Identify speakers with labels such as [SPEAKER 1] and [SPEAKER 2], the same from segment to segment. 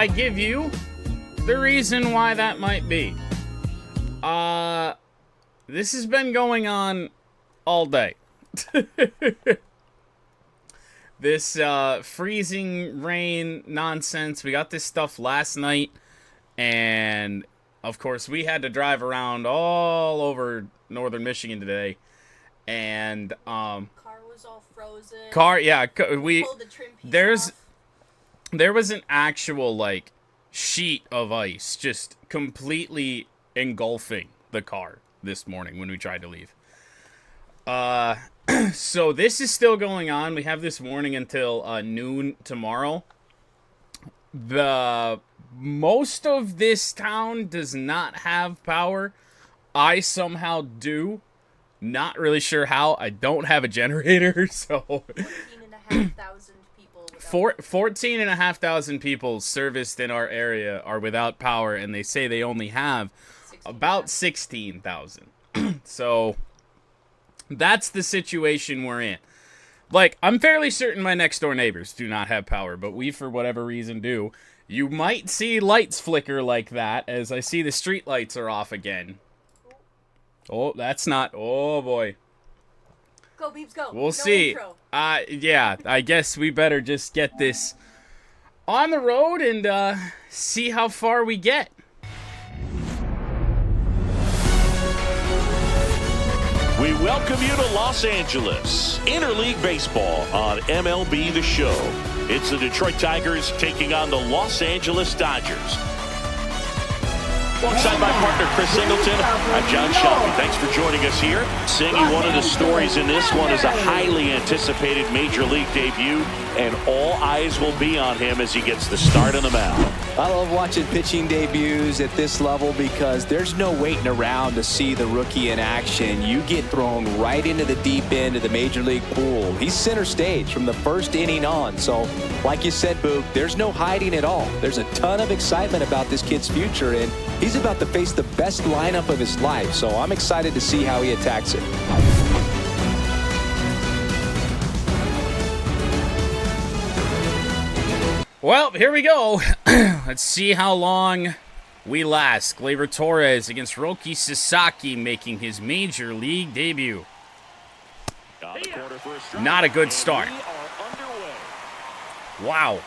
[SPEAKER 1] I give you the reason why that might be. This has been going on all day. This freezing rain nonsense. We got this stuff last night, and of course we had to drive around all over northern Michigan today, and
[SPEAKER 2] car was all frozen.
[SPEAKER 1] We
[SPEAKER 2] pulled the trim piece off.
[SPEAKER 1] There was an actual like sheet of ice just completely engulfing the car this morning when we tried to leave. So this is still going on. We have this warning until noon tomorrow. Most of this town does not have power. I somehow do. Not really sure how. I don't have a generator, so 14,500 people serviced in our area are without power, and they say they only have about 16,000. So that's the situation we're in. Like, I'm fairly certain my next door neighbors do not have power, but we, for whatever reason, do. You might see lights flicker like that as I see the street lights are off again. Oh, that's not. Oh, boy.
[SPEAKER 2] Go, Beebs, go.
[SPEAKER 1] We'll see. Yeah, I guess we better just get this on the road and see how far we get.
[SPEAKER 3] We welcome you to Los Angeles. Interleague Baseball on MLB The Show. It's the Detroit Tigers taking on the Los Angeles Dodgers. Alongside my partner, Chris Singleton, I'm John Shelby. Thanks for joining us here. Singy, one of the stories in this one is a highly anticipated Major League debut, and all eyes will be on him as he gets the start on the mound.
[SPEAKER 4] I love watching pitching debuts at this level because there's no waiting around to see the rookie in action. You get thrown right into the deep end of the Major League pool. He's center stage from the first inning on. So, like you said, Boog, there's no hiding at all. There's a ton of excitement about this kid's future, and he's about to face the best lineup of his life. So I'm excited to see how he attacks it.
[SPEAKER 1] Well, here we go. Let's see how long we last. Gleyber Torres against Roki Sasaki making his Major League debut. Not a good start. Wow.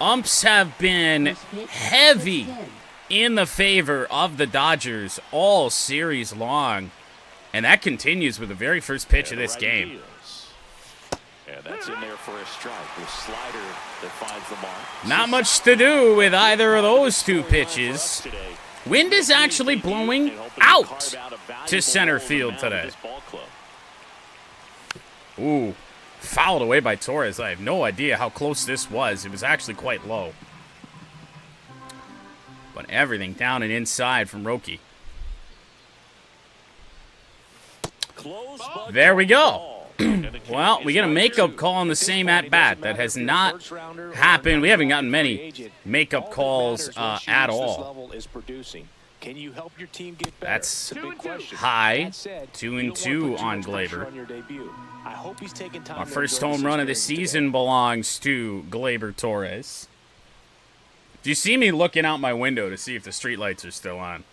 [SPEAKER 1] Umps have been heavy in the favor of the Dodgers all series long. And that continues with the very first pitch of this game.
[SPEAKER 3] And that's in there for a strike. The slider that finds the mark.
[SPEAKER 1] Not much to do with either of those two pitches. Wind is actually blowing out to center field today. Ooh, fouled away by Torres. I have no idea how close this was. It was actually quite low. But everything down and inside from Roki. There we go. Well, we get a makeup call on the same at-bat. That has not happened. We haven't gotten many makeup calls at all. That's high. 2-2 on Gleyber. Our first home run of the season belongs to Gleyber Torres. Do you see me looking out my window to see if the streetlights are still on?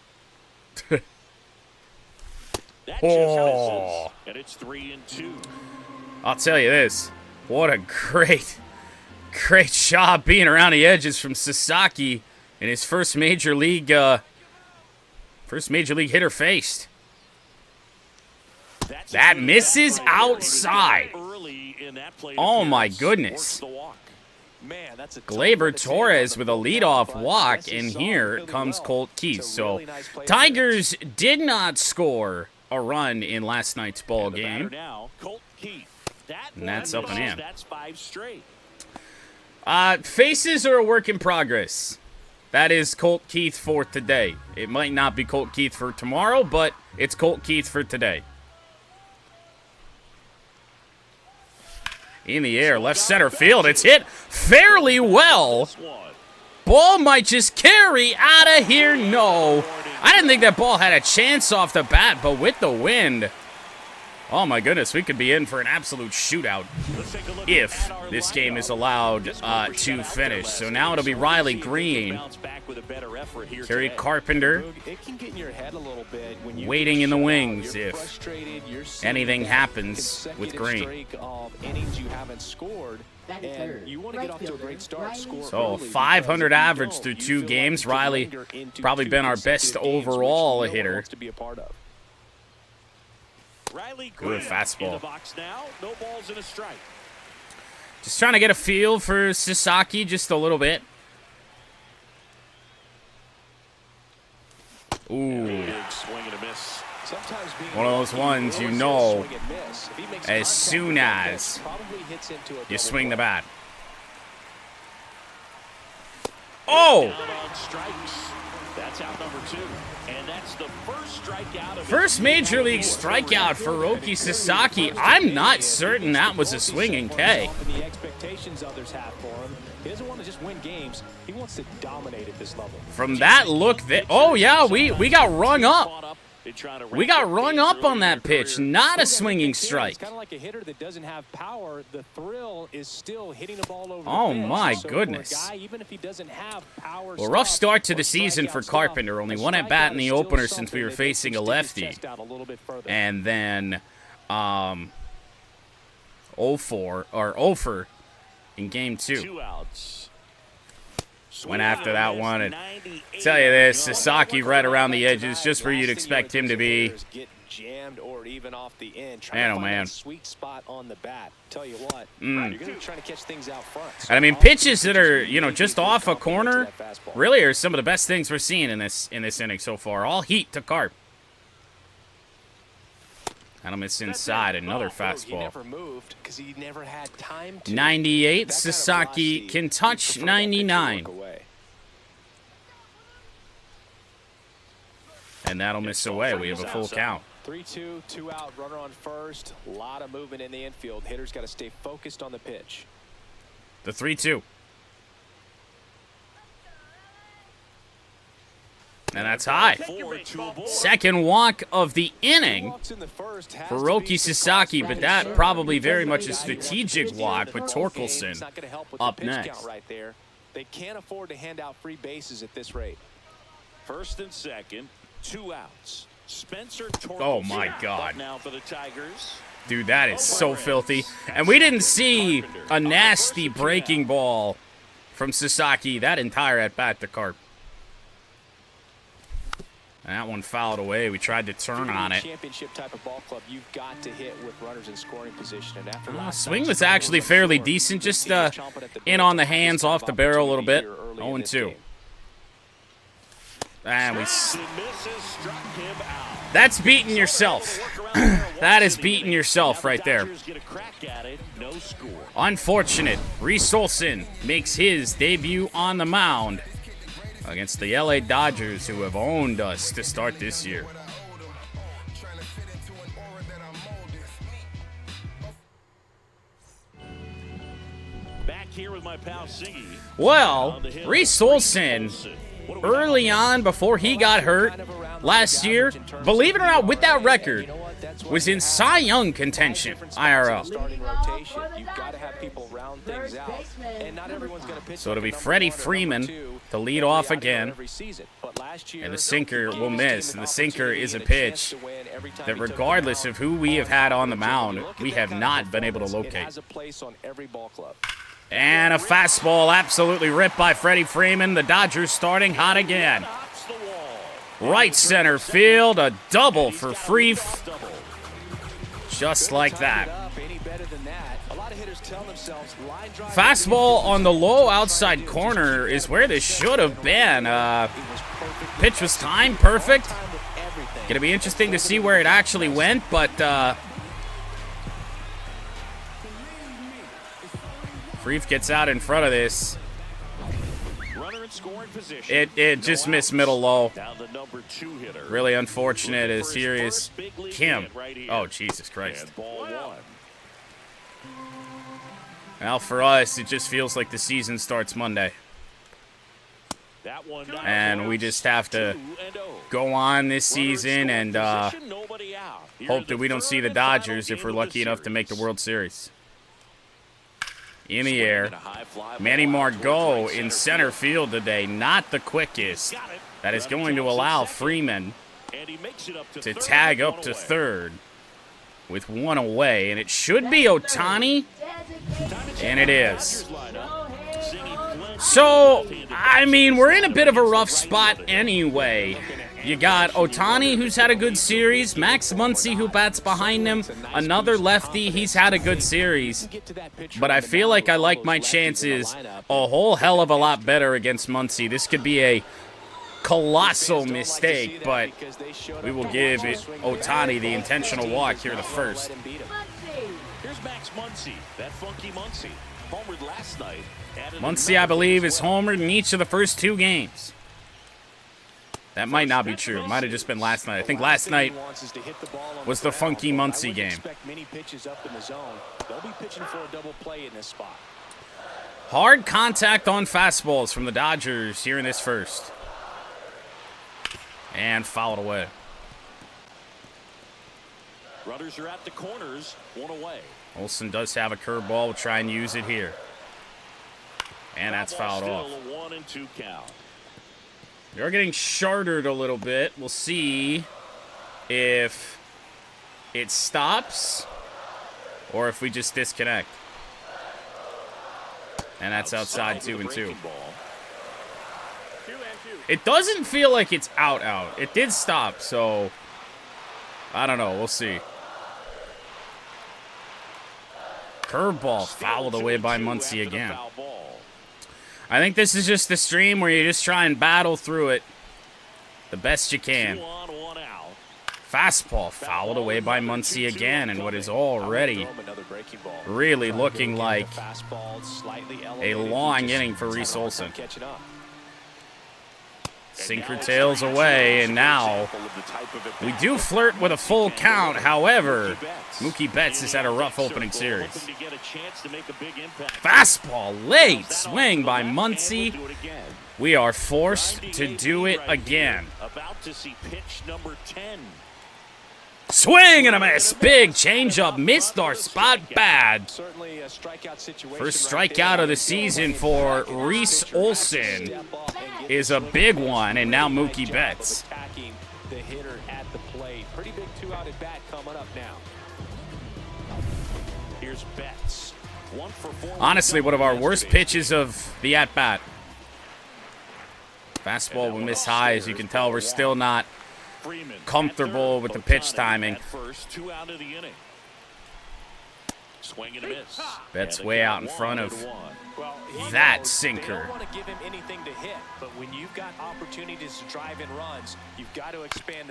[SPEAKER 1] Oh.
[SPEAKER 3] And it's 3-2.
[SPEAKER 1] I'll tell you this. What a great job being around the edges from Sasaki in his first major league hitter faced. That misses outside. Oh my goodness. Gleyber Torres with a leadoff walk, and here comes Colt Keith. So Tigers did not score a run in last night's ball game. And that's up and in. Faces are a work in progress. That is Colt Keith for today. It might not be Colt Keith for tomorrow, but it's Colt Keith for today. In the air, left center field. It's hit fairly well. Ball might just carry out of here. No. I didn't think that ball had a chance off the bat, but with the wind, Oh my goodness, we could be in for an absolute shootout if this game is allowed to finish. So now it'll be Riley Green, Kerry Carpenter, waiting in the wings if anything happens with Green. So 500 average through 2 games. Riley probably been our best overall hitter. Good fastball. Just trying to get a feel for Sasaki just a little bit. Ooh. One of those ones you know as soon as you swing the bat. Oh! That's out number 2. And that's the first strikeout of first major league strikeout for Roki Sasaki. I'm not certain that was a swinging K.
[SPEAKER 4] The expectations others have for him. He doesn't want to just win games. He wants to dominate at this level.
[SPEAKER 1] From that look, oh yeah, we got rung up. We got rung up on that pitch. Not a swinging strike.
[SPEAKER 4] It's kind of like a hitter that doesn't have power. The thrill is still hitting the ball over.
[SPEAKER 1] Oh my goodness.
[SPEAKER 4] Even if he doesn't have power.
[SPEAKER 1] Well, rough start to the season for Carpenter. Only one at bat in the opener since we were facing a lefty. And then 0-for in game 2.
[SPEAKER 3] 2 outs.
[SPEAKER 1] Went after that one, and tell you this, Sasaki right around the edges, just where you'd expect him to be. Man, oh man.
[SPEAKER 4] Sweet spot on the bat. Tell you what, you're going to be trying to catch things out front.
[SPEAKER 1] And I mean, pitches that are, you know, just off a corner, really are some of the best things we're seeing in this inning so far. All heat to Carp. And it's inside, another fastball. 98, Sasaki can touch 99. And that'll miss away. We have a full count.
[SPEAKER 4] 3-2, 2 out, runner on first. A lot of movement in the infield. Hitters got to stay focused on the pitch.
[SPEAKER 1] The 3-2. And that's high. Second walk of the inning for Roki Sasaki, but that probably very much a strategic walk with Torkelson up next.
[SPEAKER 4] They can't afford to hand out free bases at this rate.
[SPEAKER 3] First and second, 2 outs. Spencer Torkelson.
[SPEAKER 1] Oh my God.
[SPEAKER 3] Now for the Tigers.
[SPEAKER 1] Dude, that is so filthy. And we didn't see a nasty breaking ball from Sasaki that entire at-bat to Carp. And that one fouled away. We tried to turn on it.
[SPEAKER 4] Championship type of ball club, you've got to hit with runners in scoring position. And after
[SPEAKER 1] swing was actually fairly decent. Just in on the hands, off the barrel a little bit. 0-2. And we. That's beating yourself. That is beating yourself right there. Unfortunate. Reese Olson makes his debut on the mound against the LA Dodgers, who have owned us to start this year.
[SPEAKER 3] Back here with my pal Siggy.
[SPEAKER 1] Well, Reese Olson, early on before he got hurt last year, believe it or not, with that record, was in Cy Young contention, IRL. So it'll be Freddie Freeman to lead off again. And the sinker will miss. And the sinker is a pitch that regardless of who we have had on the mound, we have not been able to locate. And a fastball absolutely ripped by Freddie Freeman. The Dodgers starting hot again. Right center field, a double for Freef. Just like that. Fastball on the low outside corner is where this should have been. Pitch was timed perfect. Gonna be interesting to see where it actually went, but Freef gets out in front of this. It just missed middle low. Really unfortunate as here is Kim. Oh, Jesus Christ. Well, for us, it just feels like the season starts Monday. And we just have to go on this season and hope that we don't see the Dodgers if we're lucky enough to make the World Series. In the air, Manny Margot in center field today, not the quickest. That is going to allow Freeman to tag up to third with one away, and it should be Ohtani, and it is. So, I mean, we're in a bit of a rough spot anyway. You got Ohtani, who's had a good series. Max Muncy, who bats behind him. Another lefty, he's had a good series. But I feel like I like my chances a whole hell of a lot better against Muncy. This could be a colossal mistake, but we will give it Ohtani the intentional walk here the first.
[SPEAKER 3] Here's Max Muncy, that funky Muncy. Homered last night.
[SPEAKER 1] Muncy, I believe, is homered in each of the first 2 games. That might not be true. It might have just been last night. I think last night was the funky Muncy game. Hard contact on fastballs from the Dodgers here in this first. And fouled away.
[SPEAKER 3] Runners are at the corners, one away.
[SPEAKER 1] Olsen does have a curveball. We'll try and use it here. And that's fouled off.
[SPEAKER 3] A 1-2 count.
[SPEAKER 1] They're getting shortered a little bit. We'll see if it stops or if we just disconnect. And that's outside 2-2. It doesn't feel like it's out. It did stop, so I don't know. We'll see. Curveball fouled away by Muncy again. I think this is just the stream where you just try and battle through it the best you can. Fastball fouled away by Muncy again, and what is already really looking like a long inning for Reese Olson. Sinker tails away, and now we do flirt with a full count. However, Mookie Betts has had a rough opening series. Fastball late swing by Muncy. We are forced to do it again. Swing and a miss. Big changeup. Missed our spot bad. First strikeout of the season for Reese Olson is a big one, and now Mookie Betts. Honestly, one of our worst pitches of the at-bat. Fastball will miss high. As you can tell, we're still not comfortable with the pitch timing. Betts way out in front of that sinker.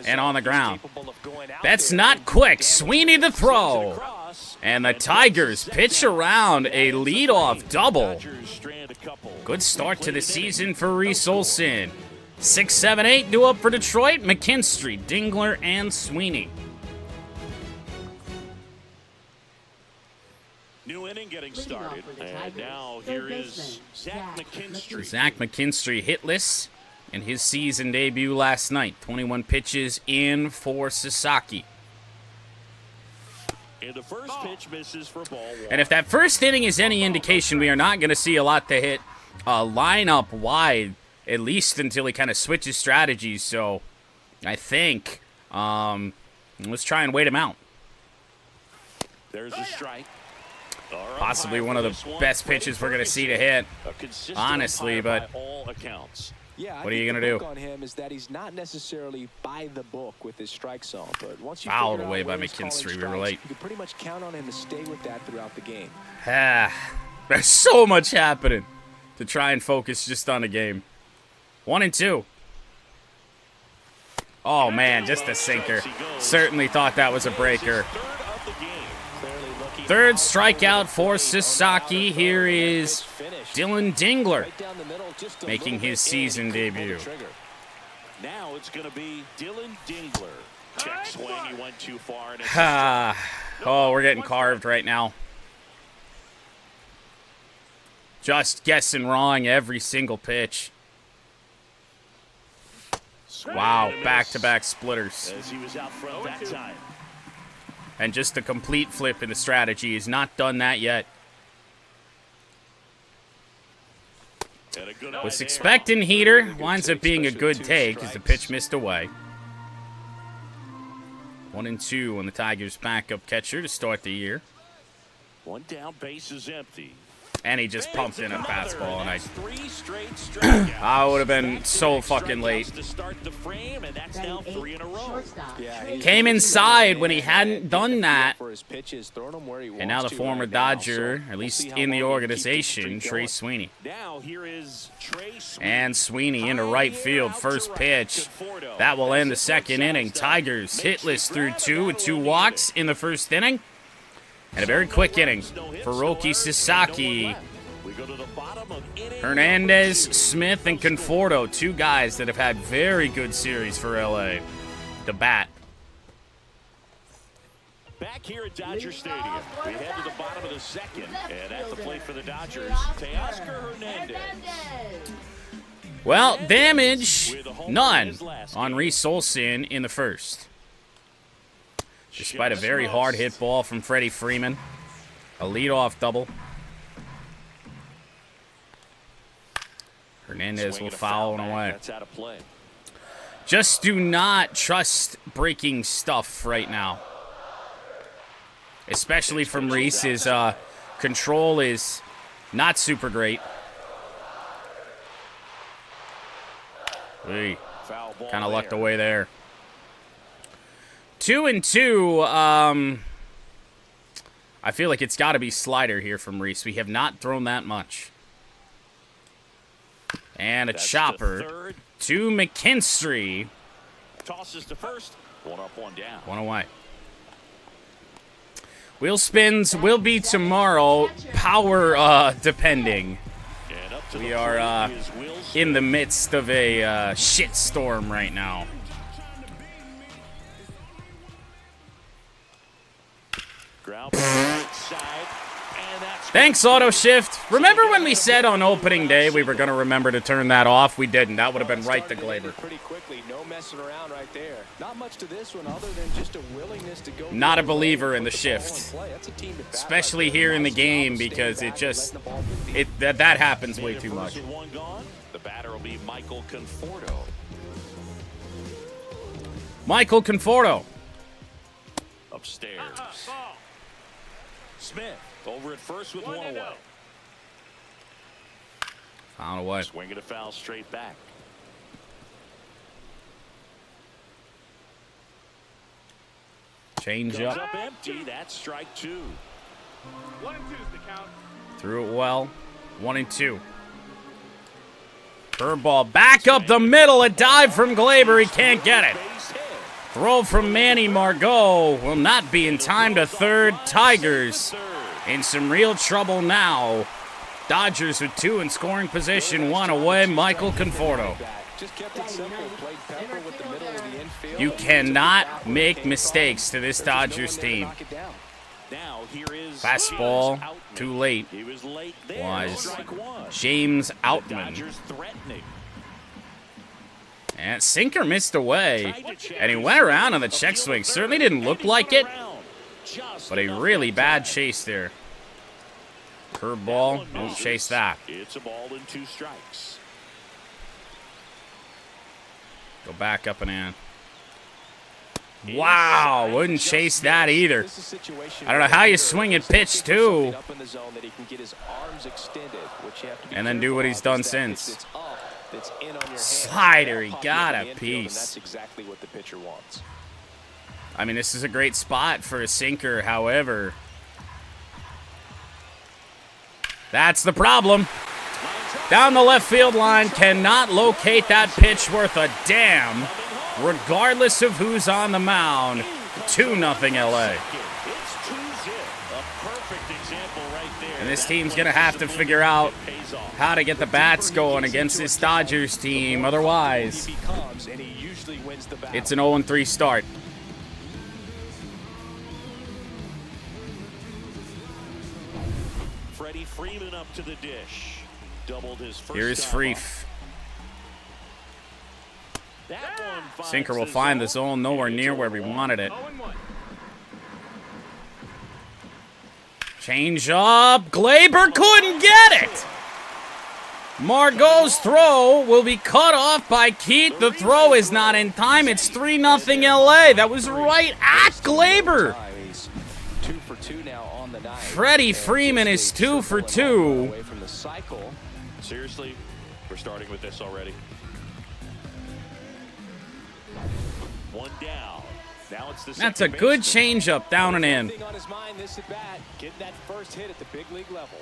[SPEAKER 1] And on the ground. Betts not quick. Sweeney the throw. And the Tigers pitch around a leadoff double. Good start to the season for Reese Olson. 6, 7, 8 due up for Detroit. McKinstry, Dingler, and Sweeney.
[SPEAKER 3] New inning getting started, and now here is Zach McKinstry.
[SPEAKER 1] Zach McKinstry hitless in his season debut last night. 21 pitches in for Sasaki.
[SPEAKER 3] And the first pitch misses for ball one.
[SPEAKER 1] And if that first inning is any indication, we are not going to see a lot to hit line up wide, at least until he kind of switches strategies. So I think let's try and wait him out.
[SPEAKER 3] There's a strike.
[SPEAKER 1] Possibly one of the best pitches we're going to see to hit, honestly, but what are you going to do?
[SPEAKER 4] On him is that he's not necessarily by the book with his strike zone, but once you
[SPEAKER 1] fouled away by McKinstry, we were late.
[SPEAKER 4] You can pretty much count on him to stay with that throughout the game.
[SPEAKER 1] There's so much happening to try and focus just on a game. 1-2. Oh man, just a sinker. Certainly thought that was a breaker. Third strikeout for Sasaki. Here is Dylan Dingler making his season debut.
[SPEAKER 3] Now it's going to be Dylan Dingler. Check swing, he went too far.
[SPEAKER 1] Oh, we're getting carved right now. Just guessing wrong every single pitch. Wow, back-to-back splitters.
[SPEAKER 3] As he was out front that time.
[SPEAKER 1] And just a complete flip in the strategy. He's not done that yet. Was expecting heater. Winds up being a good take as the pitch missed away. 1-2 on the Tigers' backup catcher to start the year.
[SPEAKER 3] One down, base is empty.
[SPEAKER 1] And he just pumped in a fastball, and I would have been so fucking late. Came inside when he hadn't done that. And now the former Dodger, at least in the organization, Trey Sweeney. And Sweeney into right field, first pitch. That will end the second inning. Tigers hitless through 2 with 2 walks in the first inning. And a very quick inning for Roki Sasaki, Hernandez, Smith, and Conforto. 2 guys that have had very good series for LA. The bat.
[SPEAKER 3] Back here at Dodger Stadium, we head to the bottom of the second. And at the plate for the Dodgers, Teoscar Hernandez.
[SPEAKER 1] Well, damage, none on Reese Olson in the first. Despite a very hard hit ball from Freddie Freeman. A leadoff double. Hernandez will foul and away.
[SPEAKER 3] That's out of play.
[SPEAKER 1] Just do not trust breaking stuff right now. Especially from Reese. His control is not super great. Kind of lucked away there. 2-2. I feel like it's got to be slider here from Reese. We have not thrown that much. And a chopper to McKinstry.
[SPEAKER 3] Tosses to first. 1 up, 1 down.
[SPEAKER 1] 1 away. Wheel spins will be tomorrow. Power depending. We are in the midst of a shit storm right now. Thanks, Auto Shift. Remember when we said on opening day we were going to remember to turn that off? We didn't. That would have been right to Glaber.
[SPEAKER 4] Pretty quickly, no messing around right there. Not much to this one other than just a willingness to go.
[SPEAKER 1] Not a believer in the shift, especially here in the game, because it just that happens way too much.
[SPEAKER 3] The batter will be Michael Conforto.
[SPEAKER 1] Michael Conforto.
[SPEAKER 3] Upstairs. Smith over at first with 1 away.
[SPEAKER 1] Found away.
[SPEAKER 3] Swing and a foul straight back.
[SPEAKER 1] Change
[SPEAKER 3] Goes
[SPEAKER 1] up.
[SPEAKER 3] up empty. That's strike 2.
[SPEAKER 5] 1 and 2's the count.
[SPEAKER 1] Threw it well. 1-2. Curveball back up the middle. A dive from Glaber. He can't get it. Throw from Manny Margot will not be in time to third. Tigers in some real trouble now. Dodgers with 2 in scoring position. 1 away. Michael Conforto. You cannot make mistakes to this Dodgers team. Fastball too late was James Outman. And sinker missed away. And he went around on the check swing. Certainly didn't look like it, but a really bad chase there. Curveball, won't chase that.
[SPEAKER 3] It's a ball and 2 strikes.
[SPEAKER 1] Go back up and in. Wow, wouldn't chase that either. I don't know how you swing and pitch too, and then do what he's done since. Slider, he got a piece. I mean, this is a great spot for a sinker, however. That's the problem. Down the left field line, cannot locate that pitch worth a damn, regardless of who's on the mound. 2-0 LA. And this team's going to have to figure out how to get the bats going against this Dodgers team. Otherwise, it's an 0-3 start.
[SPEAKER 3] Freddie Freeman up to the dish. Doubled his first.
[SPEAKER 1] Here's Freef. Sinker will find the zone nowhere near where we wanted it.
[SPEAKER 5] 0-1.
[SPEAKER 1] Change up. Glaber couldn't get it. Margot's throw will be cut off by Keith. The throw is not in time. It's 3-0 LA. That was right at Glaber.
[SPEAKER 4] He's 2 for 2 now on the night.
[SPEAKER 1] Freddie Freeman is 2 for 2.
[SPEAKER 4] Away from the cycle.
[SPEAKER 3] Seriously, we're starting with this already. One down. Now it's the
[SPEAKER 1] That's a good changeup down and in.
[SPEAKER 4] On his mind this at bat, getting that first hit at the big league level.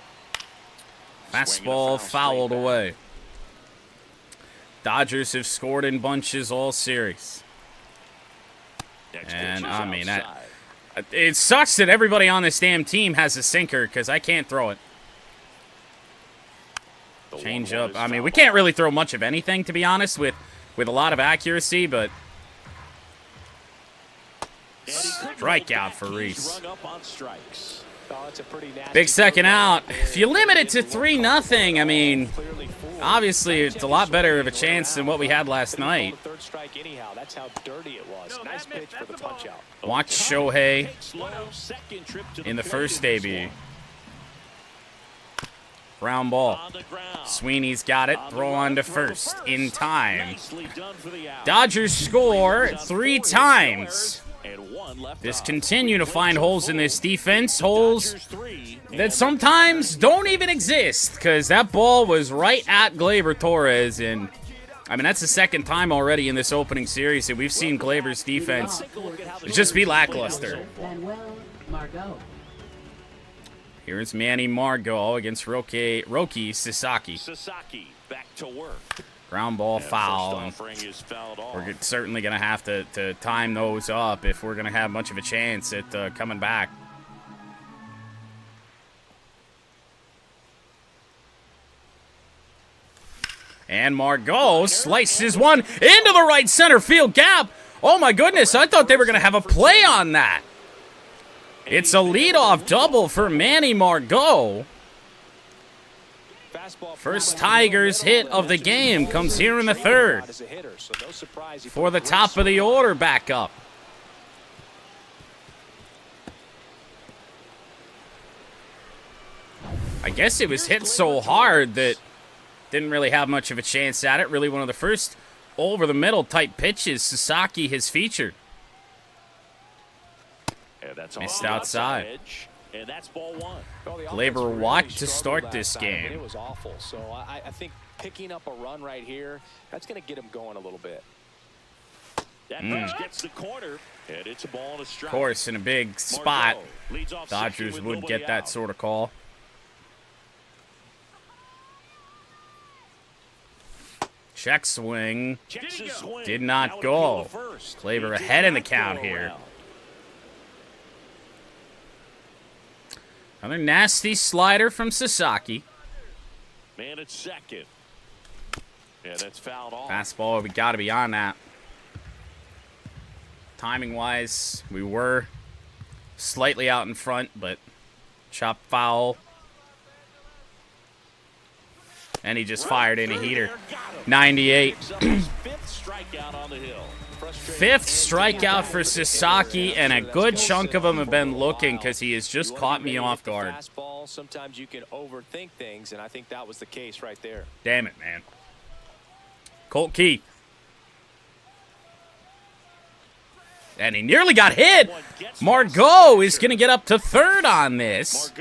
[SPEAKER 1] Fastball fouled away. Dodgers have scored in bunches all series. And, I mean, it sucks that everybody on this damn team has a sinker because I can't throw it. Change up. I mean, we can't really throw much of anything, to be honest, with a lot of accuracy, but strikeout for Reese. Big second out. If you limit it to 3-0, I mean, obviously it's a lot better of a chance than what we had last night. Watch Shohei in the first debut. Ground ball. Sweeney's got it. Throw on to first in time. Dodgers score 3 times. Just continue to find holes in this defense, holes that sometimes don't even exist, because that ball was right at Gleyber Torres, and I mean, that's the second time already in this opening series that we've seen Gleyber's defense just be lackluster. Here's Manny Margot against Roki Sasaki.
[SPEAKER 3] Sasaki back to work.
[SPEAKER 1] Ground ball foul. And we're certainly going to have to time those up if we're going to have much of a chance at coming back. And Margot slices one into the right center field gap. Oh my goodness, I thought they were going to have a play on that. It's a leadoff double for Manny Margot. First Tigers hit of the game comes here in the third. For the top of the order back up. I guess it was hit so hard that didn't really have much of a chance at it. Really one of the first over-the-middle type pitches Sasaki has featured. Missed outside.
[SPEAKER 3] And that's ball one.
[SPEAKER 1] Gleyber walked to start this game.
[SPEAKER 4] It was awful. So I think picking up a run right here, that's going to get him going a little bit.
[SPEAKER 3] That pitch gets the corner, and it's a ball and a strike.
[SPEAKER 1] Of course, in a big spot, Dodgers would get that sort of call. Check swing. Did not go. Gleyber ahead in the count here. Another nasty slider from Sasaki.
[SPEAKER 3] Man at second. Yeah, that's fouled off.
[SPEAKER 1] Fastball, we got to be on that. Timing-wise, we were slightly out in front, but chop foul. And he just fired in a heater. 98. Fifth strikeout for Sasaki, and a good chunk of them have been looking because he has just caught me off guard.
[SPEAKER 4] Sometimes you can overthink things, and I think that was the case right there.
[SPEAKER 1] Damn it, man. Colt Keith. And he nearly got hit. Margot is going to get up to third on this.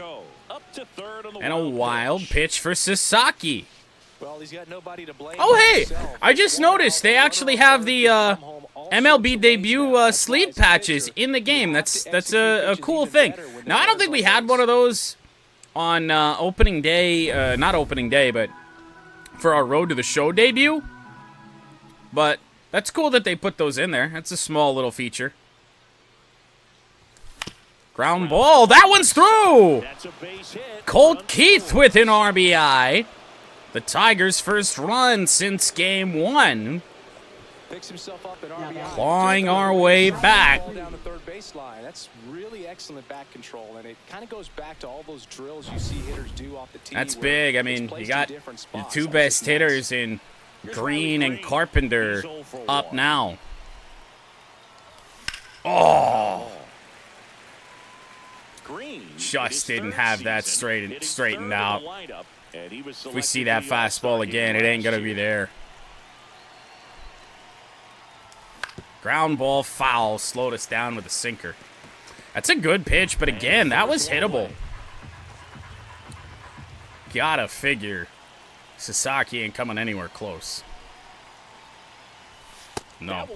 [SPEAKER 1] And a wild pitch for Sasaki.
[SPEAKER 4] Well, he's got nobody to blame.
[SPEAKER 1] Oh, hey, I just noticed they actually have the MLB debut sleeve patches in the game. That's a cool thing. Now, I don't think we had one of those on opening day, not opening day, but for our Road to the Show debut. But that's cool that they put those in there. That's a small little feature. Ground ball. That one's through. Colt Keith with an RBI. The Tigers' first run since game 1. Clawing our way back.
[SPEAKER 4] Down the third baseline. That's really excellent back control, and it kind of goes back to all those drills you see hitters do off the tee.
[SPEAKER 1] That's big. I mean, you got the two best hitters in Green and Carpenter up now. Oh. Just didn't have that straightened out. If we see that fastball again, it ain't going to be there. Ground ball, foul, slowed us down with a sinker. That's a good pitch, but again, that was hittable. Gotta figure Sasaki ain't coming anywhere close. No.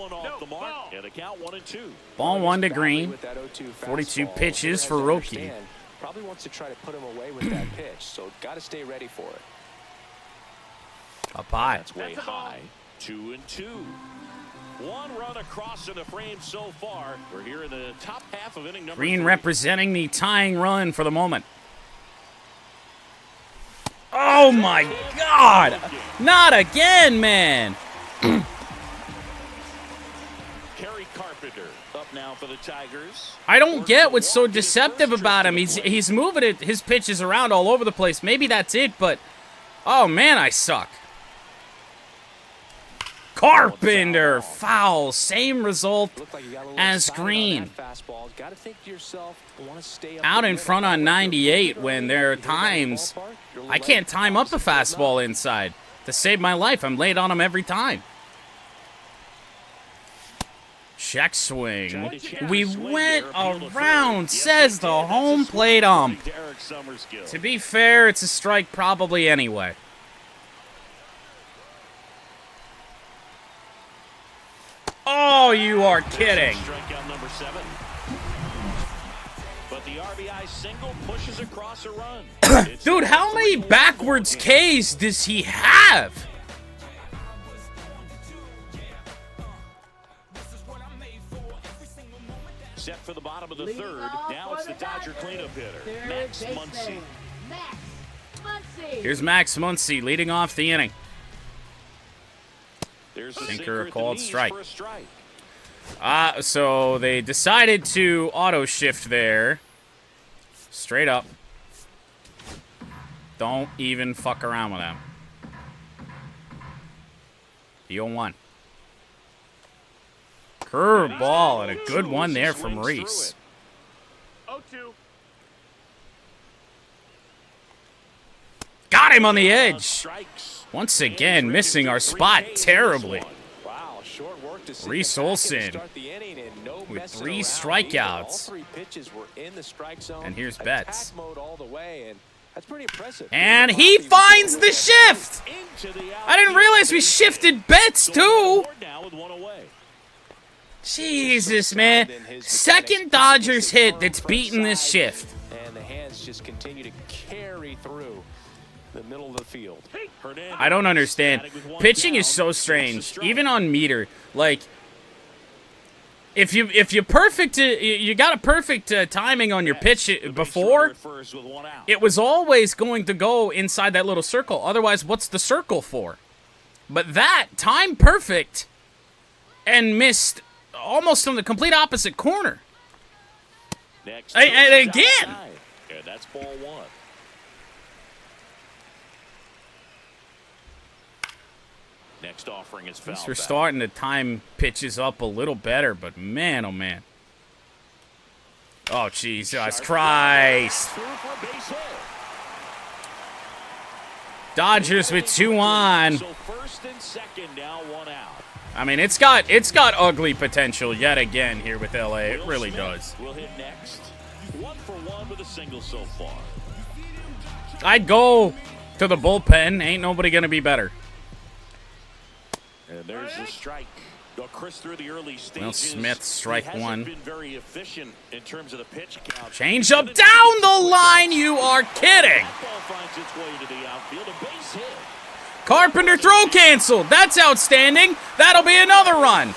[SPEAKER 1] Ball 1 to Green. 42 pitches for Roki.
[SPEAKER 4] Probably wants to try to put him away with that pitch, so got to stay ready for it.
[SPEAKER 1] Up high.
[SPEAKER 3] That's way high. 2-2. One run across in the frame so far. We're here in the top half of inning number 3.
[SPEAKER 1] Green representing the tying run for the moment. Oh my God! Not again, man!
[SPEAKER 3] Carpenter up now for the Tigers.
[SPEAKER 1] I don't get what's so deceptive about him. He's moving his pitches around all over the place. Maybe that's it, but oh man, I suck. Carpenter, foul, same result as Green. Out in front on 98 when there are times I can't time up a fastball inside. To save my life, I'm late on him every time. Check swing. We went around, says the home plate ump. To be fair, it's a strike probably anyway. Oh, you are kidding.
[SPEAKER 3] Strikeout number 7. But the RBI single pushes across a run.
[SPEAKER 1] Dude, how many backwards Ks does he have?
[SPEAKER 3] Set for the bottom of the 3rd. Now it's the Dodger cleanup hitter, Max Muncy.
[SPEAKER 1] Here's Max Muncy leading off the inning.
[SPEAKER 3] There's
[SPEAKER 1] Sinker called strike. So they decided to auto shift there. Straight up. Don't even fuck around with them. The 0-1. Curve ball and a good one there from Reese.
[SPEAKER 5] 0-2.
[SPEAKER 1] Got him on the edge. Once again, missing our spot terribly. Reese Olson with 3 strikeouts. And here's Betts. And he finds the shift! I didn't realize we shifted Betts too! Jesus, man. Second Dodgers hit that's beaten this shift.
[SPEAKER 4] And the hands just continue to carry through the middle of the field.
[SPEAKER 1] I don't understand. Pitching is so strange. Even on meter, like if you got a perfect timing on your pitch before, it was always going to go inside that little circle. Otherwise, what's the circle for? But that timed perfect and missed almost on the complete opposite corner. And again.
[SPEAKER 3] And that's ball 1. Next offering is foul.
[SPEAKER 1] We're starting to time pitches up a little better, but man, oh man. Oh, Jesus Christ. Dodgers with 2 on.
[SPEAKER 3] So first and second, now 1 out.
[SPEAKER 1] I mean, it's got ugly potential yet again here with LA. It really does.
[SPEAKER 3] We'll hit next. 1 for 1 with a single so far.
[SPEAKER 1] I'd go to the bullpen. Ain't nobody gonna be better.
[SPEAKER 3] And there's the strike. Chris through the early stages.
[SPEAKER 1] Will Smith, strike 1.
[SPEAKER 3] Been very efficient in terms of the pitch count.
[SPEAKER 1] Change up down the line. You are kidding.
[SPEAKER 3] Ball finds its way to the outfield. A base hit.
[SPEAKER 1] Carpenter throw canceled. That's outstanding. That'll be another run.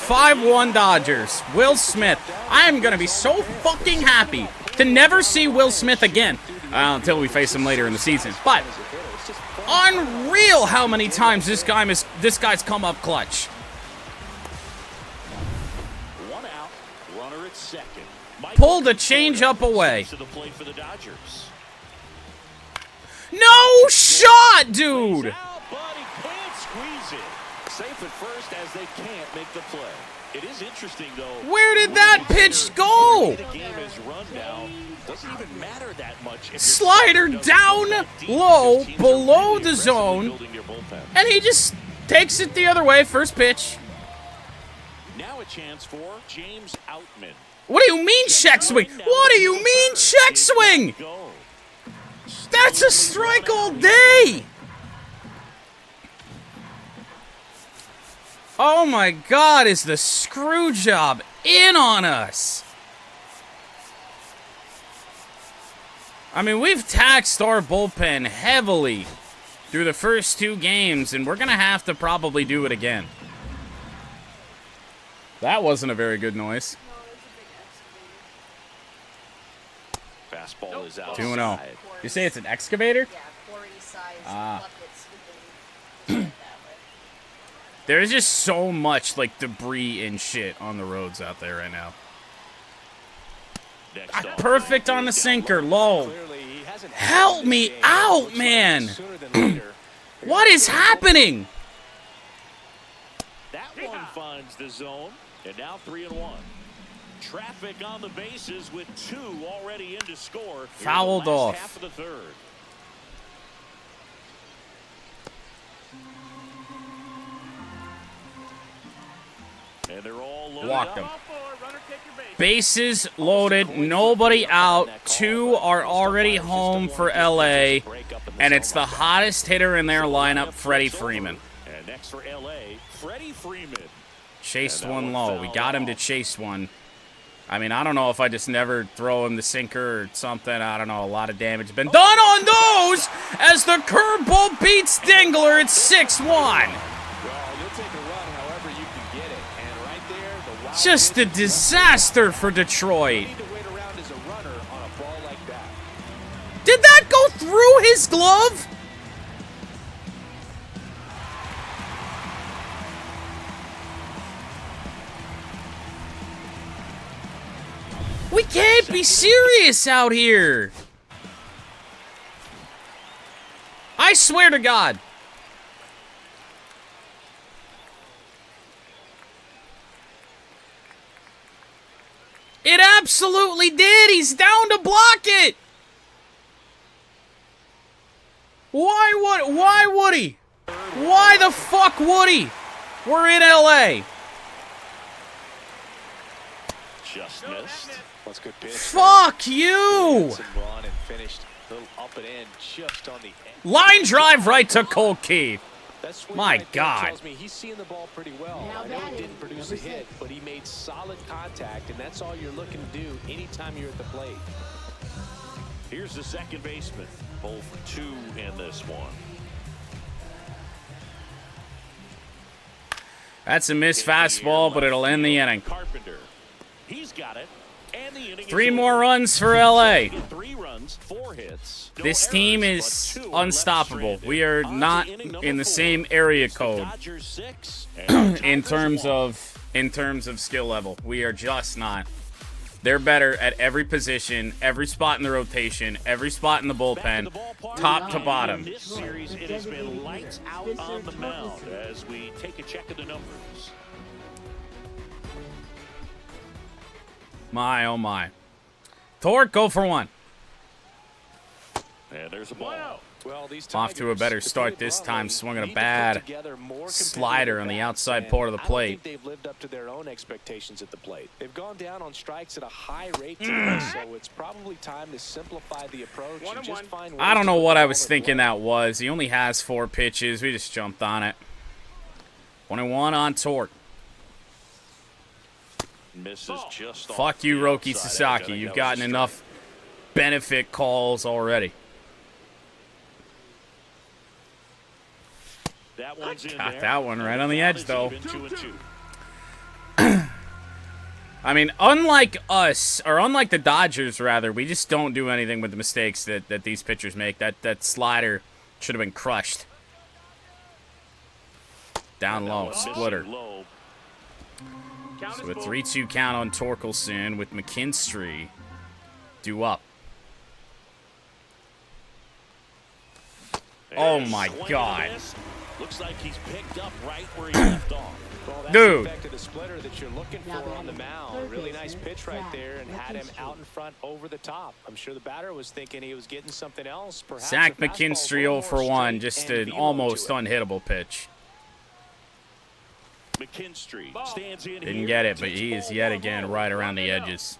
[SPEAKER 1] 5-1 Dodgers. Will Smith. I am going to be so fucking happy to never see Will Smith again until we face him later in the season. But unreal how many times this guy's come up clutch.
[SPEAKER 3] 1 out. Runner at second.
[SPEAKER 1] Pulled a change up away.
[SPEAKER 3] To the plate for the Dodgers.
[SPEAKER 1] No shot, dude!
[SPEAKER 3] Out, but he can't squeeze it. Safe at first as they can't make the play. It is interesting, though.
[SPEAKER 1] Where did that pitch go?
[SPEAKER 3] The game is run now. Doesn't even matter that much.
[SPEAKER 1] Slider down low, below the zone, and he just takes it the other way. First pitch.
[SPEAKER 3] Now a chance for James Outman.
[SPEAKER 1] What do you mean check swing? What do you mean check swing? That's a strike all day. Oh my God, is the screw job in on us? I mean, we've taxed our bullpen heavily through the first 2 games, and we're going to have to probably do it again. That wasn't a very good noise.
[SPEAKER 3] Fastball is out.
[SPEAKER 1] 2-0. You say it's an excavator?
[SPEAKER 2] Yeah, quarry size
[SPEAKER 1] Ah.
[SPEAKER 2] buckets. We can that way.
[SPEAKER 1] There's just so much, like, debris and shit on the roads out there right now. Perfect on the sinker, low. Help me out, man. What is happening?
[SPEAKER 3] That one finds the zone, and now 3-1. Traffic on the bases with 2 already in to score.
[SPEAKER 1] Fouled off.
[SPEAKER 3] Half of the third. And they're all loaded
[SPEAKER 1] Walked him.
[SPEAKER 3] up.
[SPEAKER 1] Bases loaded, nobody out. 2 are already home for LA, and it's the hottest hitter in their lineup, Freddie Freeman.
[SPEAKER 3] And next for LA, Freddie Freeman.
[SPEAKER 1] Chased one low. We got him to chase one. I mean, I don't know if I just never throw him the sinker or something. I don't know. A lot of damage been done on those as the curveball beats Dingler at 6-1. Just a disaster for Detroit. Did that go through his glove? We can't be serious out here. I swear to God. It absolutely did. He's down to block it. Why would he? Why the fuck would he? We're in LA.
[SPEAKER 3] Just missed.
[SPEAKER 4] That's good pitch.
[SPEAKER 1] Fuck you. Line drive right to Cole Keith. My God.
[SPEAKER 4] Tells me he's seeing the ball pretty well. I know he didn't produce a hit, but he made solid contact, and that's all you're looking to do anytime you're at the plate.
[SPEAKER 3] Here's the second baseman. 0 for 2 in this one.
[SPEAKER 1] That's a missed fastball, but it'll end the inning.
[SPEAKER 3] Carpenter. He's got it. And the inning
[SPEAKER 1] 3 more runs for LA.
[SPEAKER 3] 3 runs, 4 hits. No
[SPEAKER 1] This team
[SPEAKER 3] errors,
[SPEAKER 1] is
[SPEAKER 3] but 2 are left
[SPEAKER 1] unstoppable.
[SPEAKER 3] stranded.
[SPEAKER 1] We are
[SPEAKER 3] On to
[SPEAKER 1] not
[SPEAKER 3] inning number
[SPEAKER 1] in the
[SPEAKER 3] 4.
[SPEAKER 1] same area
[SPEAKER 3] It's the
[SPEAKER 1] code
[SPEAKER 3] Dodgers 6 and
[SPEAKER 1] in
[SPEAKER 3] Tigers
[SPEAKER 1] terms of skill level. We are just not. They're better at every position, every spot in the rotation, every spot in the bullpen, top to bottom.
[SPEAKER 3] In this series, it has been lights out on the mound as we take a check of the numbers.
[SPEAKER 1] My, oh my. Torque, go for 1.
[SPEAKER 3] And there's a ball.
[SPEAKER 4] Well, these
[SPEAKER 1] Off to a better start this time, swinging a bad slider on the outside part of the plate.
[SPEAKER 4] I don't think they've lived up to their own expectations at the plate. They've gone down on strikes at a high rate today, so it's probably time to simplify the approach and just find ways
[SPEAKER 1] I don't
[SPEAKER 4] to
[SPEAKER 1] know
[SPEAKER 4] put
[SPEAKER 1] what
[SPEAKER 4] the
[SPEAKER 1] I
[SPEAKER 4] ball
[SPEAKER 1] was
[SPEAKER 4] in
[SPEAKER 1] thinking
[SPEAKER 4] play.
[SPEAKER 1] that was. He only has 4 pitches. We just jumped on it. 21 on Torque.
[SPEAKER 3] Misses just off
[SPEAKER 1] Fuck you,
[SPEAKER 3] the
[SPEAKER 1] Roki
[SPEAKER 3] outside edge. I
[SPEAKER 1] Sasaki.
[SPEAKER 3] think
[SPEAKER 1] You've
[SPEAKER 3] that was
[SPEAKER 1] gotten
[SPEAKER 3] a
[SPEAKER 1] enough benefit calls already.
[SPEAKER 3] That one's in
[SPEAKER 1] Got
[SPEAKER 3] there.
[SPEAKER 1] that one right on the edge, though.
[SPEAKER 3] Even 2-2.
[SPEAKER 1] I mean, unlike us, or unlike the Dodgers, rather, we just don't do anything with the mistakes that these pitchers make. That slider should have been crushed. Down low, splitter.
[SPEAKER 3] Low.
[SPEAKER 1] So a 3-2 count on Torkelson with McKinstry due up. Oh my God.
[SPEAKER 3] Looks like he's picked up right where he left off.
[SPEAKER 4] Well, that's
[SPEAKER 1] Dude.
[SPEAKER 4] the effect of the splitter that you're looking for on the mound. Really nice pitch right there and had him out in front over the top. I'm sure the batter was thinking he was getting something else. Perhaps
[SPEAKER 1] Zach
[SPEAKER 4] the fastball's
[SPEAKER 1] McKinstry
[SPEAKER 4] a little
[SPEAKER 1] 0 for
[SPEAKER 4] more
[SPEAKER 1] 1,
[SPEAKER 4] straight
[SPEAKER 1] just
[SPEAKER 4] and
[SPEAKER 1] an
[SPEAKER 4] velo
[SPEAKER 1] almost
[SPEAKER 4] to it.
[SPEAKER 1] unhittable pitch.
[SPEAKER 3] McKinstry stands in
[SPEAKER 1] Didn't
[SPEAKER 3] here,
[SPEAKER 1] get it, but
[SPEAKER 3] takes
[SPEAKER 1] he is
[SPEAKER 3] ball
[SPEAKER 1] yet
[SPEAKER 3] one
[SPEAKER 1] again
[SPEAKER 3] low.
[SPEAKER 1] right around the edges.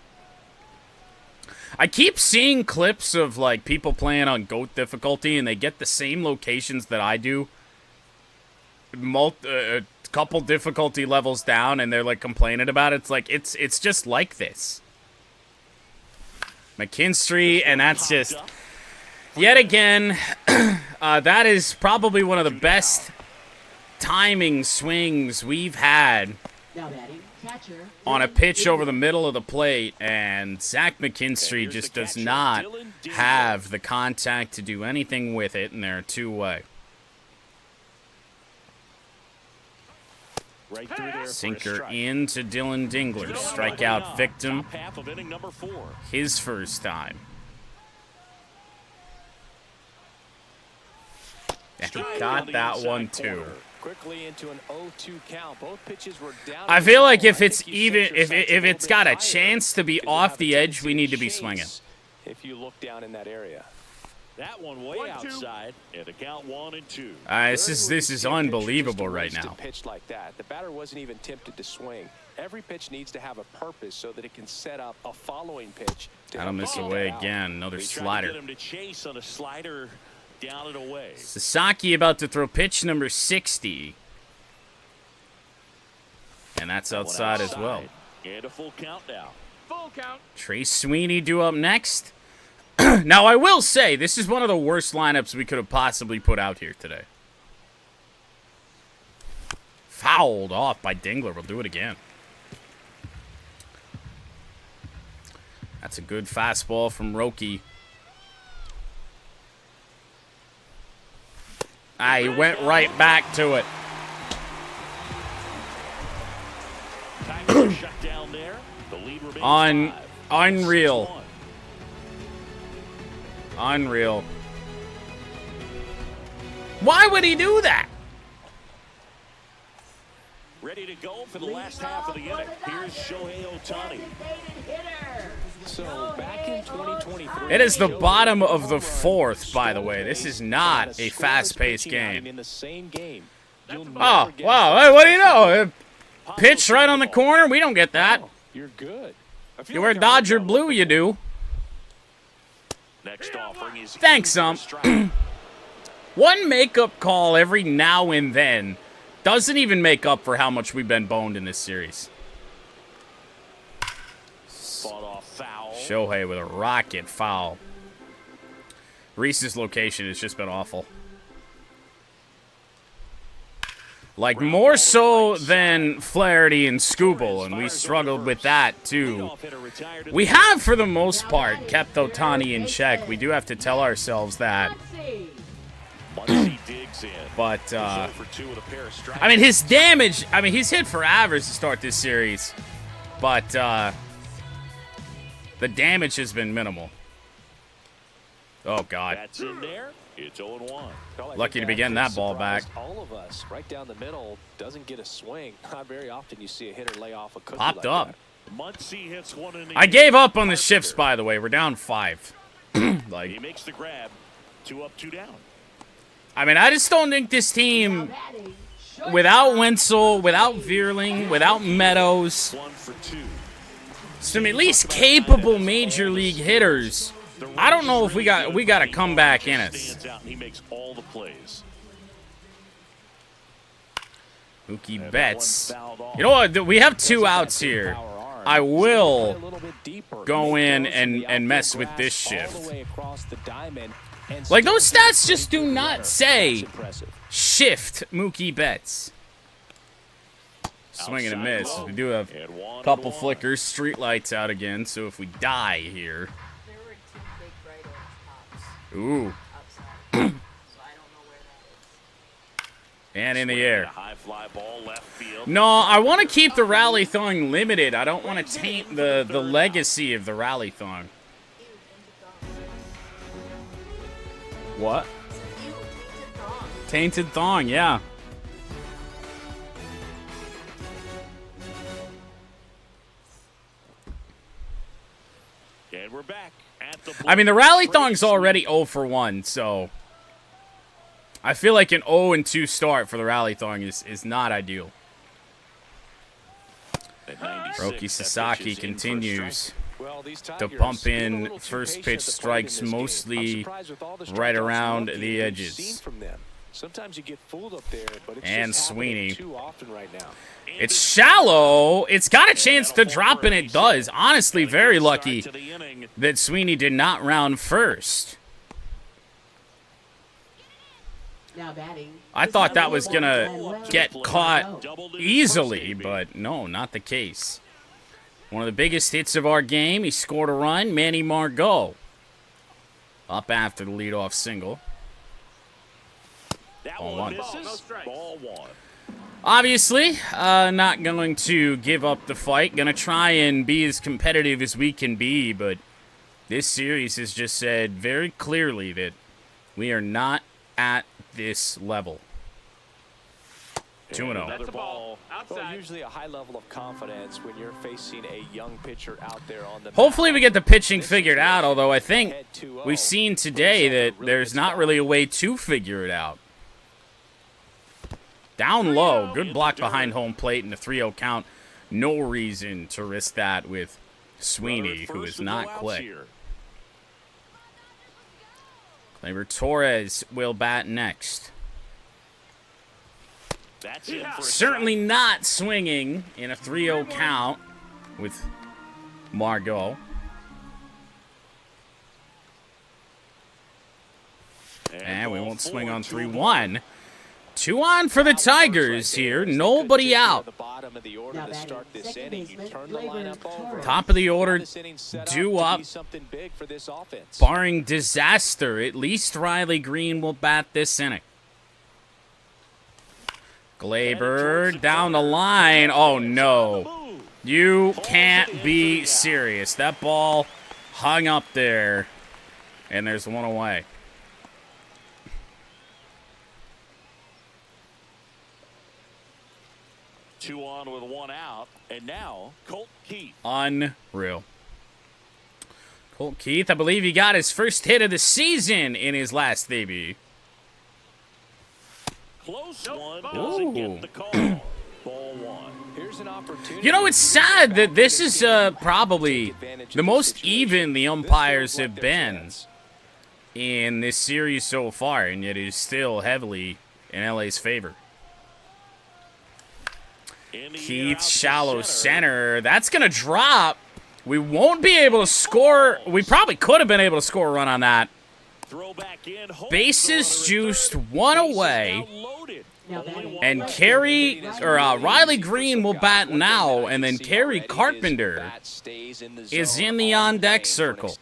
[SPEAKER 1] I keep seeing clips of like people playing on GOAT difficulty, and they get the same locations that I do. A couple difficulty levels down, and they're like complaining about it. It's like it's just like this. McKinstry, and that's just yet again. That is probably one of the best timing swings we've had on a pitch over the middle of the plate, and Zach McKinstry just does not have the contact to do anything with it, and they're 2-away.
[SPEAKER 3] Right through there for a
[SPEAKER 1] Sinker
[SPEAKER 3] strike.
[SPEAKER 1] into Dylan Dingler, strikeout victim,
[SPEAKER 3] Top half of inning number 4.
[SPEAKER 1] his first time. And he got that one too.
[SPEAKER 4] Quickly into an 0-2 count. Both pitches were down.
[SPEAKER 1] I feel like if it's even, if it's got a chance to be off the edge, we need to be swinging.
[SPEAKER 4] If you look down in that area.
[SPEAKER 3] That one way
[SPEAKER 5] 1-2.
[SPEAKER 3] outside, and the count 1-2.
[SPEAKER 1] This is unbelievable right now.
[SPEAKER 4] Pitch like that. The batter wasn't even tempted to swing. Every pitch needs to have a purpose so that it can set up a following pitch.
[SPEAKER 1] That'll miss away again. Another
[SPEAKER 3] We tried to
[SPEAKER 1] slider.
[SPEAKER 3] get him to chase on a slider down and away.
[SPEAKER 1] Sasaki about to throw pitch number 60. And that's outside as well.
[SPEAKER 3] And a full count now.
[SPEAKER 5] Full count.
[SPEAKER 1] Trace Sweeney due up next. Now, I will say, this is one of the worst lineups we could have possibly put out here today. Fouled off by Dingler. We'll do it again. That's a good fastball from Roki. He went right back to it.
[SPEAKER 3] Tiger shut down there. The lead remains 5.
[SPEAKER 1] Unreal.
[SPEAKER 3] 6-1.
[SPEAKER 1] Unreal. Why would he do that?
[SPEAKER 3] Ready to go for the last half of the inning. Here's Shohei Ohtani.
[SPEAKER 4] So back in 2023.
[SPEAKER 1] It is the bottom of the 4th, by the way. This is not a fast-paced game.
[SPEAKER 4] In the same game.
[SPEAKER 1] Oh, wow. Hey, what do you know? Pitch right on the corner? We don't get that.
[SPEAKER 4] You're good.
[SPEAKER 1] You wear Dodger blue, you do.
[SPEAKER 3] Next offering is
[SPEAKER 1] Thanks,
[SPEAKER 3] in for a strike.
[SPEAKER 1] One makeup call every now and then doesn't even make up for how much we've been boned in this series.
[SPEAKER 3] Fought off foul.
[SPEAKER 1] Shohei with a rocket foul. Reese's location has just been awful. Like, more so than Flaherty and Scooble, and we struggled with that, too.
[SPEAKER 3] Leadoff hitter retired in
[SPEAKER 1] We
[SPEAKER 3] the
[SPEAKER 1] have, for the most part, kept Ohtani in check. We do have to tell ourselves that.
[SPEAKER 3] Muncy digs in.
[SPEAKER 1] But,
[SPEAKER 3] 0 for 2 with a pair of strikes.
[SPEAKER 1] I mean, his damage, he's hit for average to start this series. But, the damage has been minimal. Oh, God.
[SPEAKER 3] That's in there. It's 0-1.
[SPEAKER 1] Lucky to be getting that ball back.
[SPEAKER 4] All of us right down the middle doesn't get a swing. Not very often you see a hitter lay off a cookie
[SPEAKER 1] Popped
[SPEAKER 4] like
[SPEAKER 1] up.
[SPEAKER 4] that.
[SPEAKER 3] Muncy hits one in the
[SPEAKER 1] I gave up on the shifts, by the way. We're down 5.
[SPEAKER 3] He
[SPEAKER 1] Like,
[SPEAKER 3] makes the grab. 2 up, 2 down.
[SPEAKER 1] I just don't think this team, without Wenzel, without Vierling, without Meadows,
[SPEAKER 3] 1 for 2.
[SPEAKER 1] some at least capable major league hitters, I don't know if we got a comeback in us.
[SPEAKER 3] Stands out and he makes all the plays.
[SPEAKER 1] Mookie Betts. You know what? We have 2 outs here.
[SPEAKER 4] Power arm.
[SPEAKER 1] I will
[SPEAKER 4] A little bit deeper.
[SPEAKER 1] go
[SPEAKER 4] He
[SPEAKER 1] in
[SPEAKER 4] goes from the
[SPEAKER 1] and mess
[SPEAKER 4] outfield
[SPEAKER 1] with this
[SPEAKER 4] grass all
[SPEAKER 1] shift.
[SPEAKER 4] the way across the diamond and
[SPEAKER 1] Like, those
[SPEAKER 4] still
[SPEAKER 1] stats just do
[SPEAKER 4] gets
[SPEAKER 1] not
[SPEAKER 4] runner.
[SPEAKER 1] say
[SPEAKER 4] That's impressive.
[SPEAKER 1] shift Mookie Betts. Swing and a
[SPEAKER 3] Outside
[SPEAKER 1] miss.
[SPEAKER 3] low.
[SPEAKER 1] We do have
[SPEAKER 3] And 1
[SPEAKER 1] a couple
[SPEAKER 3] and 1.
[SPEAKER 1] flickers. Street lights out again, so if we die here.
[SPEAKER 2] There were 2 big bright orange pops
[SPEAKER 1] Ooh.
[SPEAKER 2] outside. So I don't know where that is.
[SPEAKER 1] And in the
[SPEAKER 3] Swinging
[SPEAKER 1] air.
[SPEAKER 3] a high fly ball left field.
[SPEAKER 1] No, I want to keep the rally-thong limited. I don't want to taint the legacy of the rally-thong. What? Tainted Thong, yeah.
[SPEAKER 3] And we're back at the
[SPEAKER 1] I mean, the Rally Thong's already 0 for 1, so I feel like an 0 and 2 start for the Rally Thong is not ideal. Roki Sasaki continues to pump in first pitch strikes mostly right around the edges.
[SPEAKER 4] Sometimes you get fooled up there, but it's
[SPEAKER 1] And
[SPEAKER 4] just
[SPEAKER 1] Sweeney.
[SPEAKER 4] too often right now.
[SPEAKER 1] It's shallow. It's got a chance to drop, and it does. Honestly, very lucky that Sweeney did not round first.
[SPEAKER 2] Now batting.
[SPEAKER 1] I thought that was going to get caught easily, but no, not the case. One of the biggest hits of our game. He scored a run. Manny Margot up after the leadoff single. Ball one.
[SPEAKER 3] Ball one.
[SPEAKER 1] Obviously, not going to give up the fight. Going to try and be as competitive as we can be, but this series has just said very clearly that we are not at this level. 2-0.
[SPEAKER 5] That's a ball. Outside.
[SPEAKER 4] Well, usually a high level of confidence when you're facing a young pitcher out there on the
[SPEAKER 1] Hopefully we get the pitching figured out, although I think we've seen today that there's not really a way to figure it out. Down low. Good block behind home plate in the 3-0 count. No reason to risk that with Sweeney, who is not quick. Gleyber Torres will bat next. Certainly not swinging in a 3-0 count with Margot. And we won't swing on 3-1. 2 on for the Tigers here. Nobody out. Top of the order, due up. Barring disaster, at least Riley Green will bat this inning. Gleyber down the line. Oh, no. You can't be serious. That ball hung up there, and there's one away.
[SPEAKER 3] Two on with 1 out, and now Colt Keith.
[SPEAKER 1] Unreal. Colt Keith, I believe he got his first hit of the season in his last debut.
[SPEAKER 3] Close one, doesn't get the call. Ball one.
[SPEAKER 4] Here's an opportunity.
[SPEAKER 1] You know, it's sad that this is probably the most even the umpires have been in this series so far, and yet it is still heavily in LA's favor. Keith, shallow center. That's going to drop. We won't be able to score. We probably could have been able to score a run on that. Bases juiced, 1 away. And Riley Green will bat now, and then Kerry Carpenter is in the on-deck circle.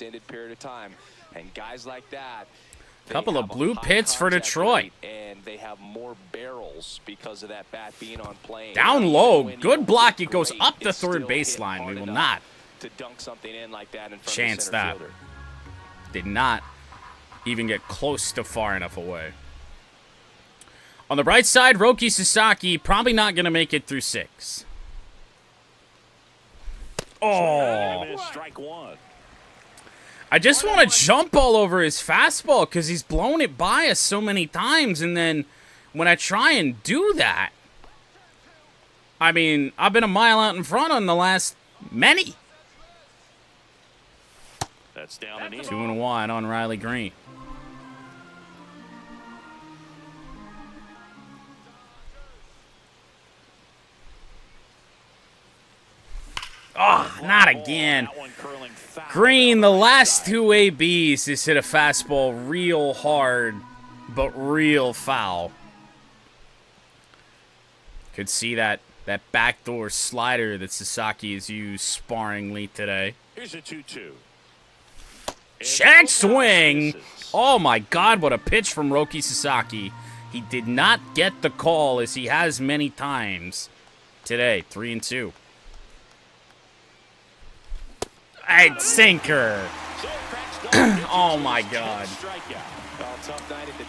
[SPEAKER 1] Couple of blue pits for Detroit.
[SPEAKER 4] And they have more barrels because of that bat being on plane.
[SPEAKER 1] Down low, good block. It goes up the third baseline. We will not chance that. Did not even get close to far enough away. On the bright side, Roki Sasaki probably not going to make it through 6. Oh.
[SPEAKER 3] Strike one.
[SPEAKER 1] I just want to jump all over his fastball because he's blown it by us so many times. And then when I try and do that, I mean, I've been a mile out in front on the last many.
[SPEAKER 3] That's down and in.
[SPEAKER 1] 2-1 on Riley Green. Oh, not again. Green, the last 2 ABs, has hit a fastball real hard, but real foul. Could see that backdoor slider that Sasaki has used sparingly today.
[SPEAKER 3] Here's a 2-2.
[SPEAKER 1] Check swing! Oh my God, what a pitch from Roki Sasaki. He did not get the call as he has many times today. 3-2. A sinker. Oh my God.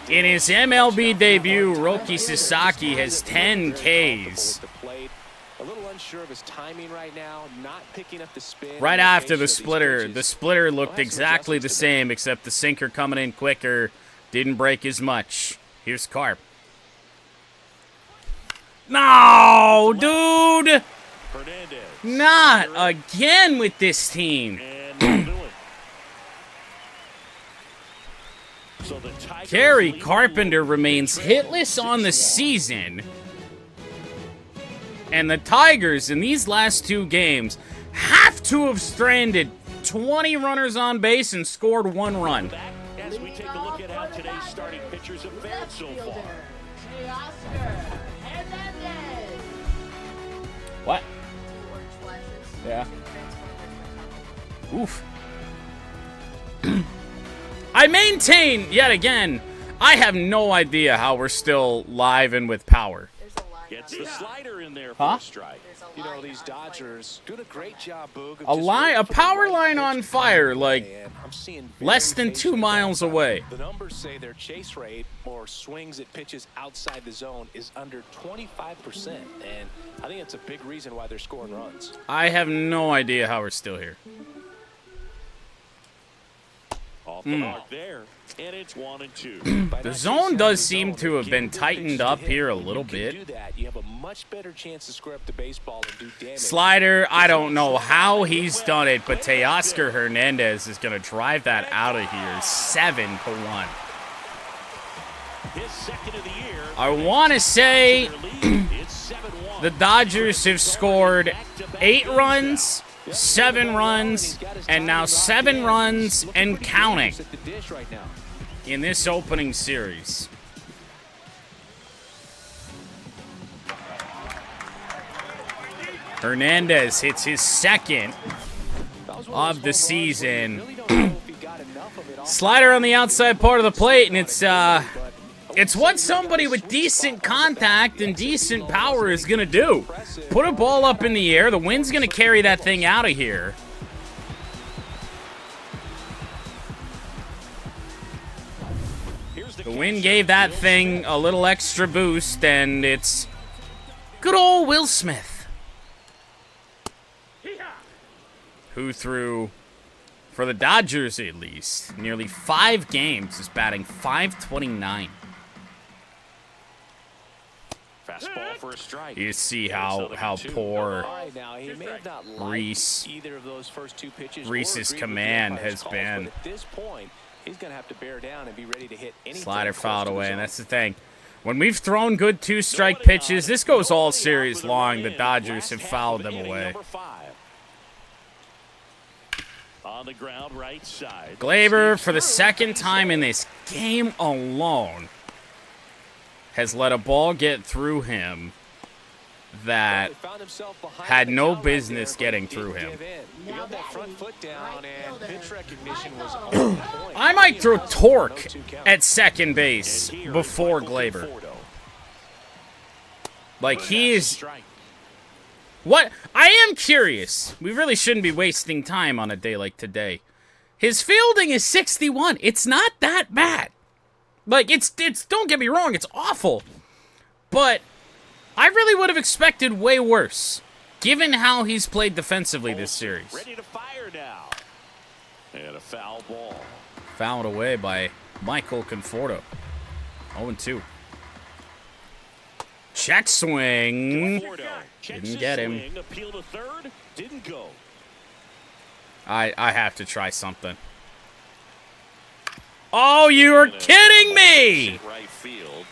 [SPEAKER 1] In his MLB debut, Roki Sasaki has 10 Ks.
[SPEAKER 4] A little unsure of his timing right now, not picking up the spin.
[SPEAKER 1] Right after the splitter looked exactly the same, except the sinker coming in quicker didn't break as much. Here's Carp. No, dude! Not again with this team. Gary Carpenter remains hitless on the season. And the Tigers, in these last 2 games, have to have stranded 20 runners on base and scored 1 run.
[SPEAKER 3] As we take a look at how today's starting pitchers have fared so far.
[SPEAKER 1] What? Yeah. Oof. I maintain, yet again, I have no idea how we're still live and with power.
[SPEAKER 3] Gets the slider in there for a strike.
[SPEAKER 4] You know, these Dodgers doing a great job, Boog.
[SPEAKER 1] A power line on fire, like less than 2 miles away.
[SPEAKER 4] The numbers say their chase rate or swings at pitches outside the zone is under 25%, and I think it's a big reason why they're scoring runs.
[SPEAKER 1] I have no idea how we're still here.
[SPEAKER 3] Off the mark there, and it's 1-2.
[SPEAKER 1] The zone does seem to have been tightened up here a little bit.
[SPEAKER 4] You have a much better chance to square up the baseball and do damage.
[SPEAKER 1] Slider, I don't know how he's done it, but Teoscar Hernandez is going to drive that out of here 7-1.
[SPEAKER 3] His second of the year.
[SPEAKER 1] I want to say the Dodgers have scored 8 runs, 7 runs, and now 7 runs and counting in this opening series. Hernandez hits his second of the season. Slider on the outside part of the plate, and it's what somebody with decent contact and decent power is going to do. Put a ball up in the air. The wind's going to carry that thing out of here. The wind gave that thing a little extra boost, and it's good old Will Smith, who threw, for the Dodgers at least, nearly 5 games, is batting .529.
[SPEAKER 3] Fastball for a strike.
[SPEAKER 1] You see how poor Reese's command has been.
[SPEAKER 4] At this point, he's going to have to bear down and be ready to hit anything.
[SPEAKER 1] Slider fouled away, and that's the thing. When we've thrown good 2-strike pitches, this goes all series long. The Dodgers have fouled them away.
[SPEAKER 3] On the ground, right side.
[SPEAKER 1] Glaber, for the second time in this game alone, has let a ball get through him that had no business getting through him. I might throw Torque at second base before Glaber. Like, he is... What? I am curious. We really shouldn't be wasting time on a day like today. His fielding is 61. It's not that bad. Like, it's don't get me wrong, it's awful. But I really would have expected way worse, given how he's played defensively this series.
[SPEAKER 3] Ready to fire now. And a foul ball.
[SPEAKER 1] Fouled away by Michael Conforto. 0-2. Check swing. Didn't get him.
[SPEAKER 3] Appeal to third. Didn't go.
[SPEAKER 1] I have to try something. Oh, you are kidding me!
[SPEAKER 3] Right field.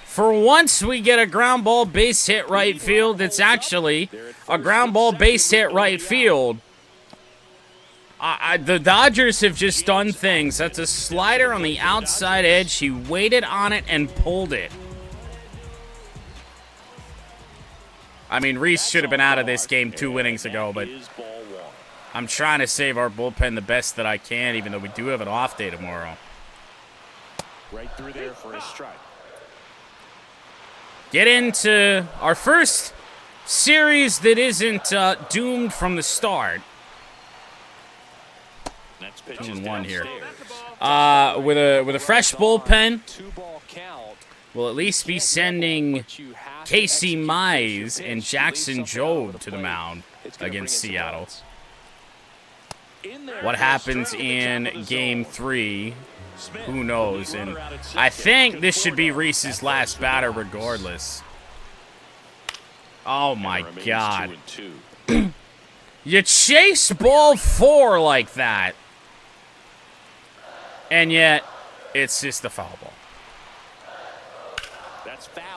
[SPEAKER 1] For once we get a ground ball base hit right field, it's actually a ground ball base hit right field. The Dodgers have just done things. That's a slider on the outside edge. He waited on it and pulled it. I mean, Reese should have been out of this game 2 innings ago, but I'm trying to save our bullpen the best that I can, even though we do have an off day tomorrow.
[SPEAKER 3] Right through there for a strike.
[SPEAKER 1] Get into our first series that isn't doomed from the start.
[SPEAKER 3] Next pitch
[SPEAKER 1] 2-1 here.
[SPEAKER 3] downstairs.
[SPEAKER 1] With a fresh bullpen,
[SPEAKER 4] 2-ball count.
[SPEAKER 1] we'll at least be sending Casey Mize and Jackson Jobe to the mound against Seattle. What happens in Game 3, who knows? And I think this should be Reese's last batter regardless. Oh my God. You chase ball 4 like that, and yet it's just a foul ball.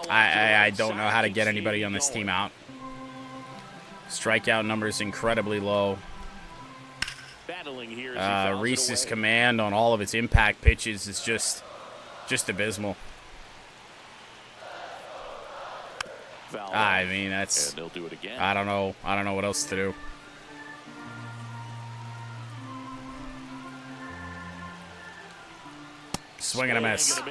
[SPEAKER 1] I don't know how to get anybody on this team out. Strikeout number is incredibly low. Reese's command on all of its impact pitches is just abysmal. I mean, that's, I don't know what else to do. Swing and a miss.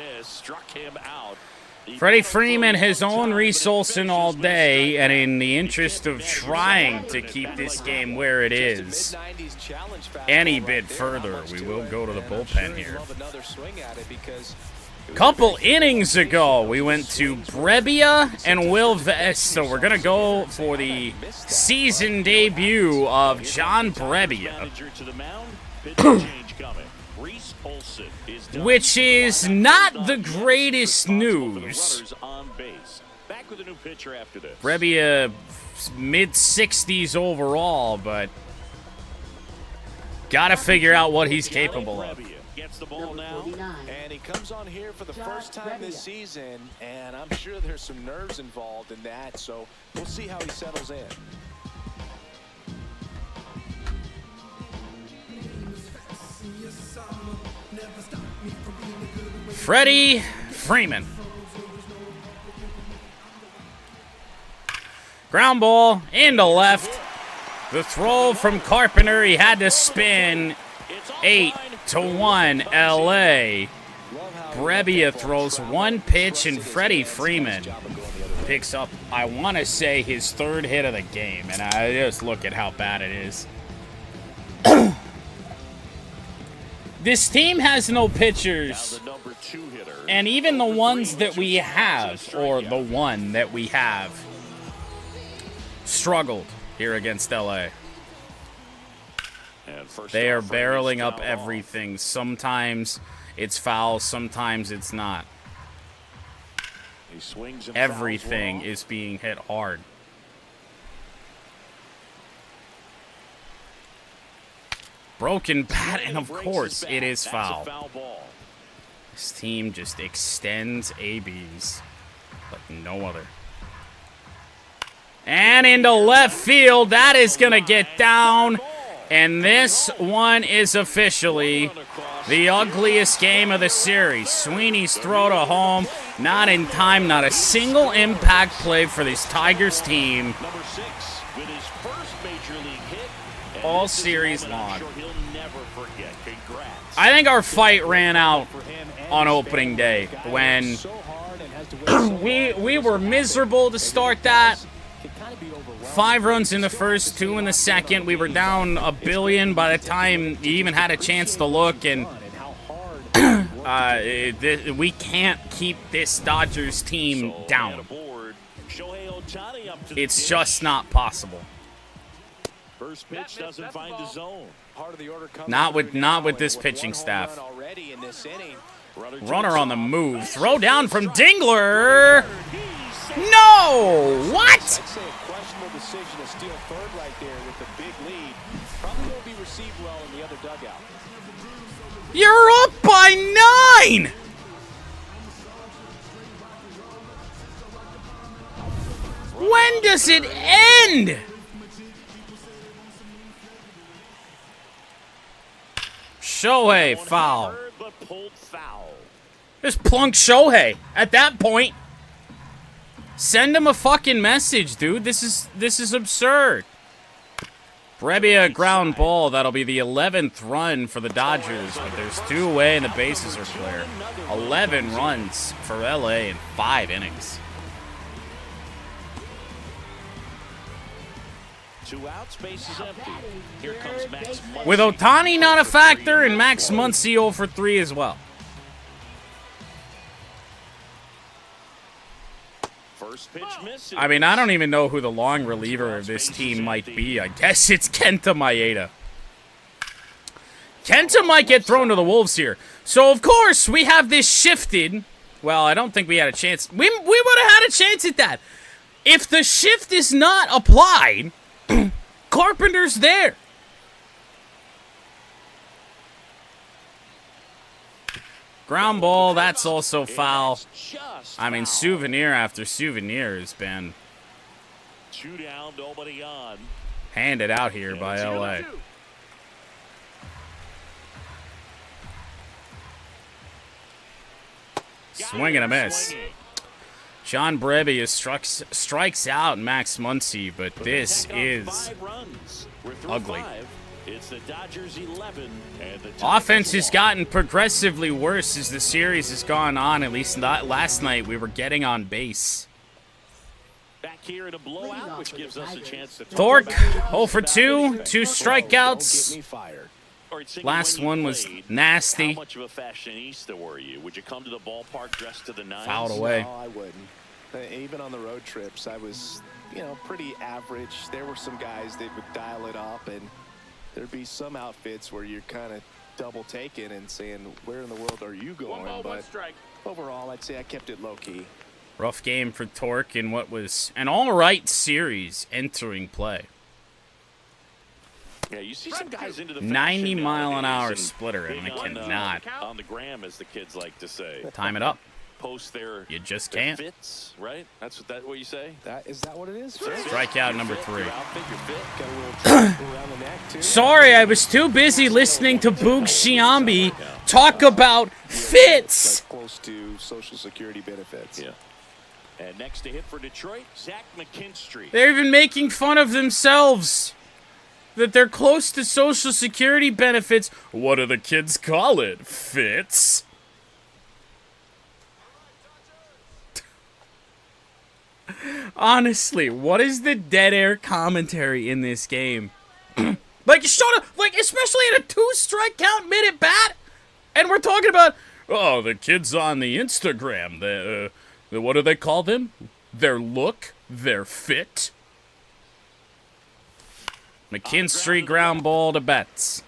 [SPEAKER 1] Freddie Freeman, his own Reese Olson all day, and in the interest of trying to keep this game where it is any bit further, we will go to the bullpen here. Couple innings ago, we went to Brebbia and Will Vest, so we're going to go for the season debut of John Brebbia, which is not the greatest news. Brebbia mid-60s overall, but gotta figure out what he's capable of.
[SPEAKER 3] Gets the ball now,
[SPEAKER 4] and he comes on here for the first time this season, and I'm sure there's some nerves involved in that, so we'll see how he settles in.
[SPEAKER 1] Freddie Freeman. Ground ball into left. The throw from Carpenter, he had to spin. 8-1 LA. Brebbia throws one pitch, and Freddie Freeman picks up, I want to say, his 3rd hit of the game. And I just look at how bad it is. This team has no pitchers, and even the ones that we have, or the one that we have, struggled here against LA. They are barreling up everything. Sometimes it's foul, sometimes it's not. Everything is being hit hard. Broken bat, and of course it is foul. This team just extends ABs like no other. And into left field, that is going to get down. And this one is officially the ugliest game of the series. Sweeney's throw to home, not in time, not a single impact play for this Tigers team all series long. I think our fight ran out on opening day when we were miserable to start that. 5 runs in the first, 2 in the second. We were down $1 billion by the time you even had a chance to look, and we can't keep this Dodgers team down. It's just not possible.
[SPEAKER 3] First pitch doesn't find the zone.
[SPEAKER 1] Not with this pitching staff. Runner on the move. Throw down from Dingler. No! What?
[SPEAKER 4] I'd say a questionable decision to steal 3rd right there with the big lead. Probably won't be received well in the other dugout.
[SPEAKER 1] You're up by 9! When does it end? Shohei, foul. Just plunk Shohei at that point. Send him a fucking message, dude. This is absurd. Brebbia ground ball. That'll be the 11th run for the Dodgers, but there's 2 away and the bases are clear. 11 runs for LA in 5 innings.
[SPEAKER 3] 2 outs, base is empty. Here comes Max Muncy.
[SPEAKER 1] With Ohtani not a factor and Max Muncy 0 for 3 as well.
[SPEAKER 3] First pitch misses.
[SPEAKER 1] I mean, I don't even know who the long reliever of this team might be. I guess it's Kenta Maeda. Kenta might get thrown to the Wolves here. So, of course, we have this shifted. Well, I don't think we had a chance. We would have had a chance at that. If the shift is not applied, Carpenter's there. Ground ball, that's also foul. I mean, souvenir after souvenir has been
[SPEAKER 3] 2 down, nobody on.
[SPEAKER 1] handed out here by LA. Swing and a miss. John Brebbia strikes out Max Muncy, but this is ugly.
[SPEAKER 3] It's the Dodgers 11 and the
[SPEAKER 1] Offense has gotten progressively worse as the series has gone on. At least not last night, we were getting on base.
[SPEAKER 3] Back here in a blowout, which gives us a chance to
[SPEAKER 1] Thorpe, 0 for 2, 2 strikeouts. Last one was nasty.
[SPEAKER 3] How much of a fashionista were you? Would you come to the ballpark dressed to the nines?
[SPEAKER 1] Fouled away.
[SPEAKER 6] No, I wouldn't. Even on the road trips, I was, pretty average. There were some guys that would dial it up, and there'd be some outfits where you're kind of double taking and saying, where in the world are you going?
[SPEAKER 5] 1 ball, 1
[SPEAKER 6] But
[SPEAKER 5] strike.
[SPEAKER 6] overall, I'd say I kept it low-key.
[SPEAKER 1] Rough game for Torque in what was an all-right series entering play.
[SPEAKER 3] Yeah, you see some guys into the
[SPEAKER 1] 90-mile-an-hour splitter, and I cannot
[SPEAKER 3] on the gram, as the kids like to say.
[SPEAKER 1] time it up.
[SPEAKER 3] Post their
[SPEAKER 1] You just
[SPEAKER 3] their
[SPEAKER 1] can't.
[SPEAKER 3] fits, right? That's what you say.
[SPEAKER 6] Is that what it is?
[SPEAKER 1] Strikeout number 3.
[SPEAKER 3] Your outfit, your fit.
[SPEAKER 6] Got a little tap around the neck, too.
[SPEAKER 1] Sorry, I was too busy listening to Boog Shiambi talk about fits.
[SPEAKER 6] Like close to Social Security benefits.
[SPEAKER 3] Yeah. And next to hit for Detroit, Zach McKinstry.
[SPEAKER 1] They're even making fun of themselves. That they're close to Social Security benefits. What do the kids call it? Fits? Honestly, what is the dead air commentary in this game? Like, shut up! Like, especially at a 2-strike count mid at bat, and we're talking about, oh, the kids on the Instagram. What do they call them? Their look, their fit. McKinstry ground ball to Betts.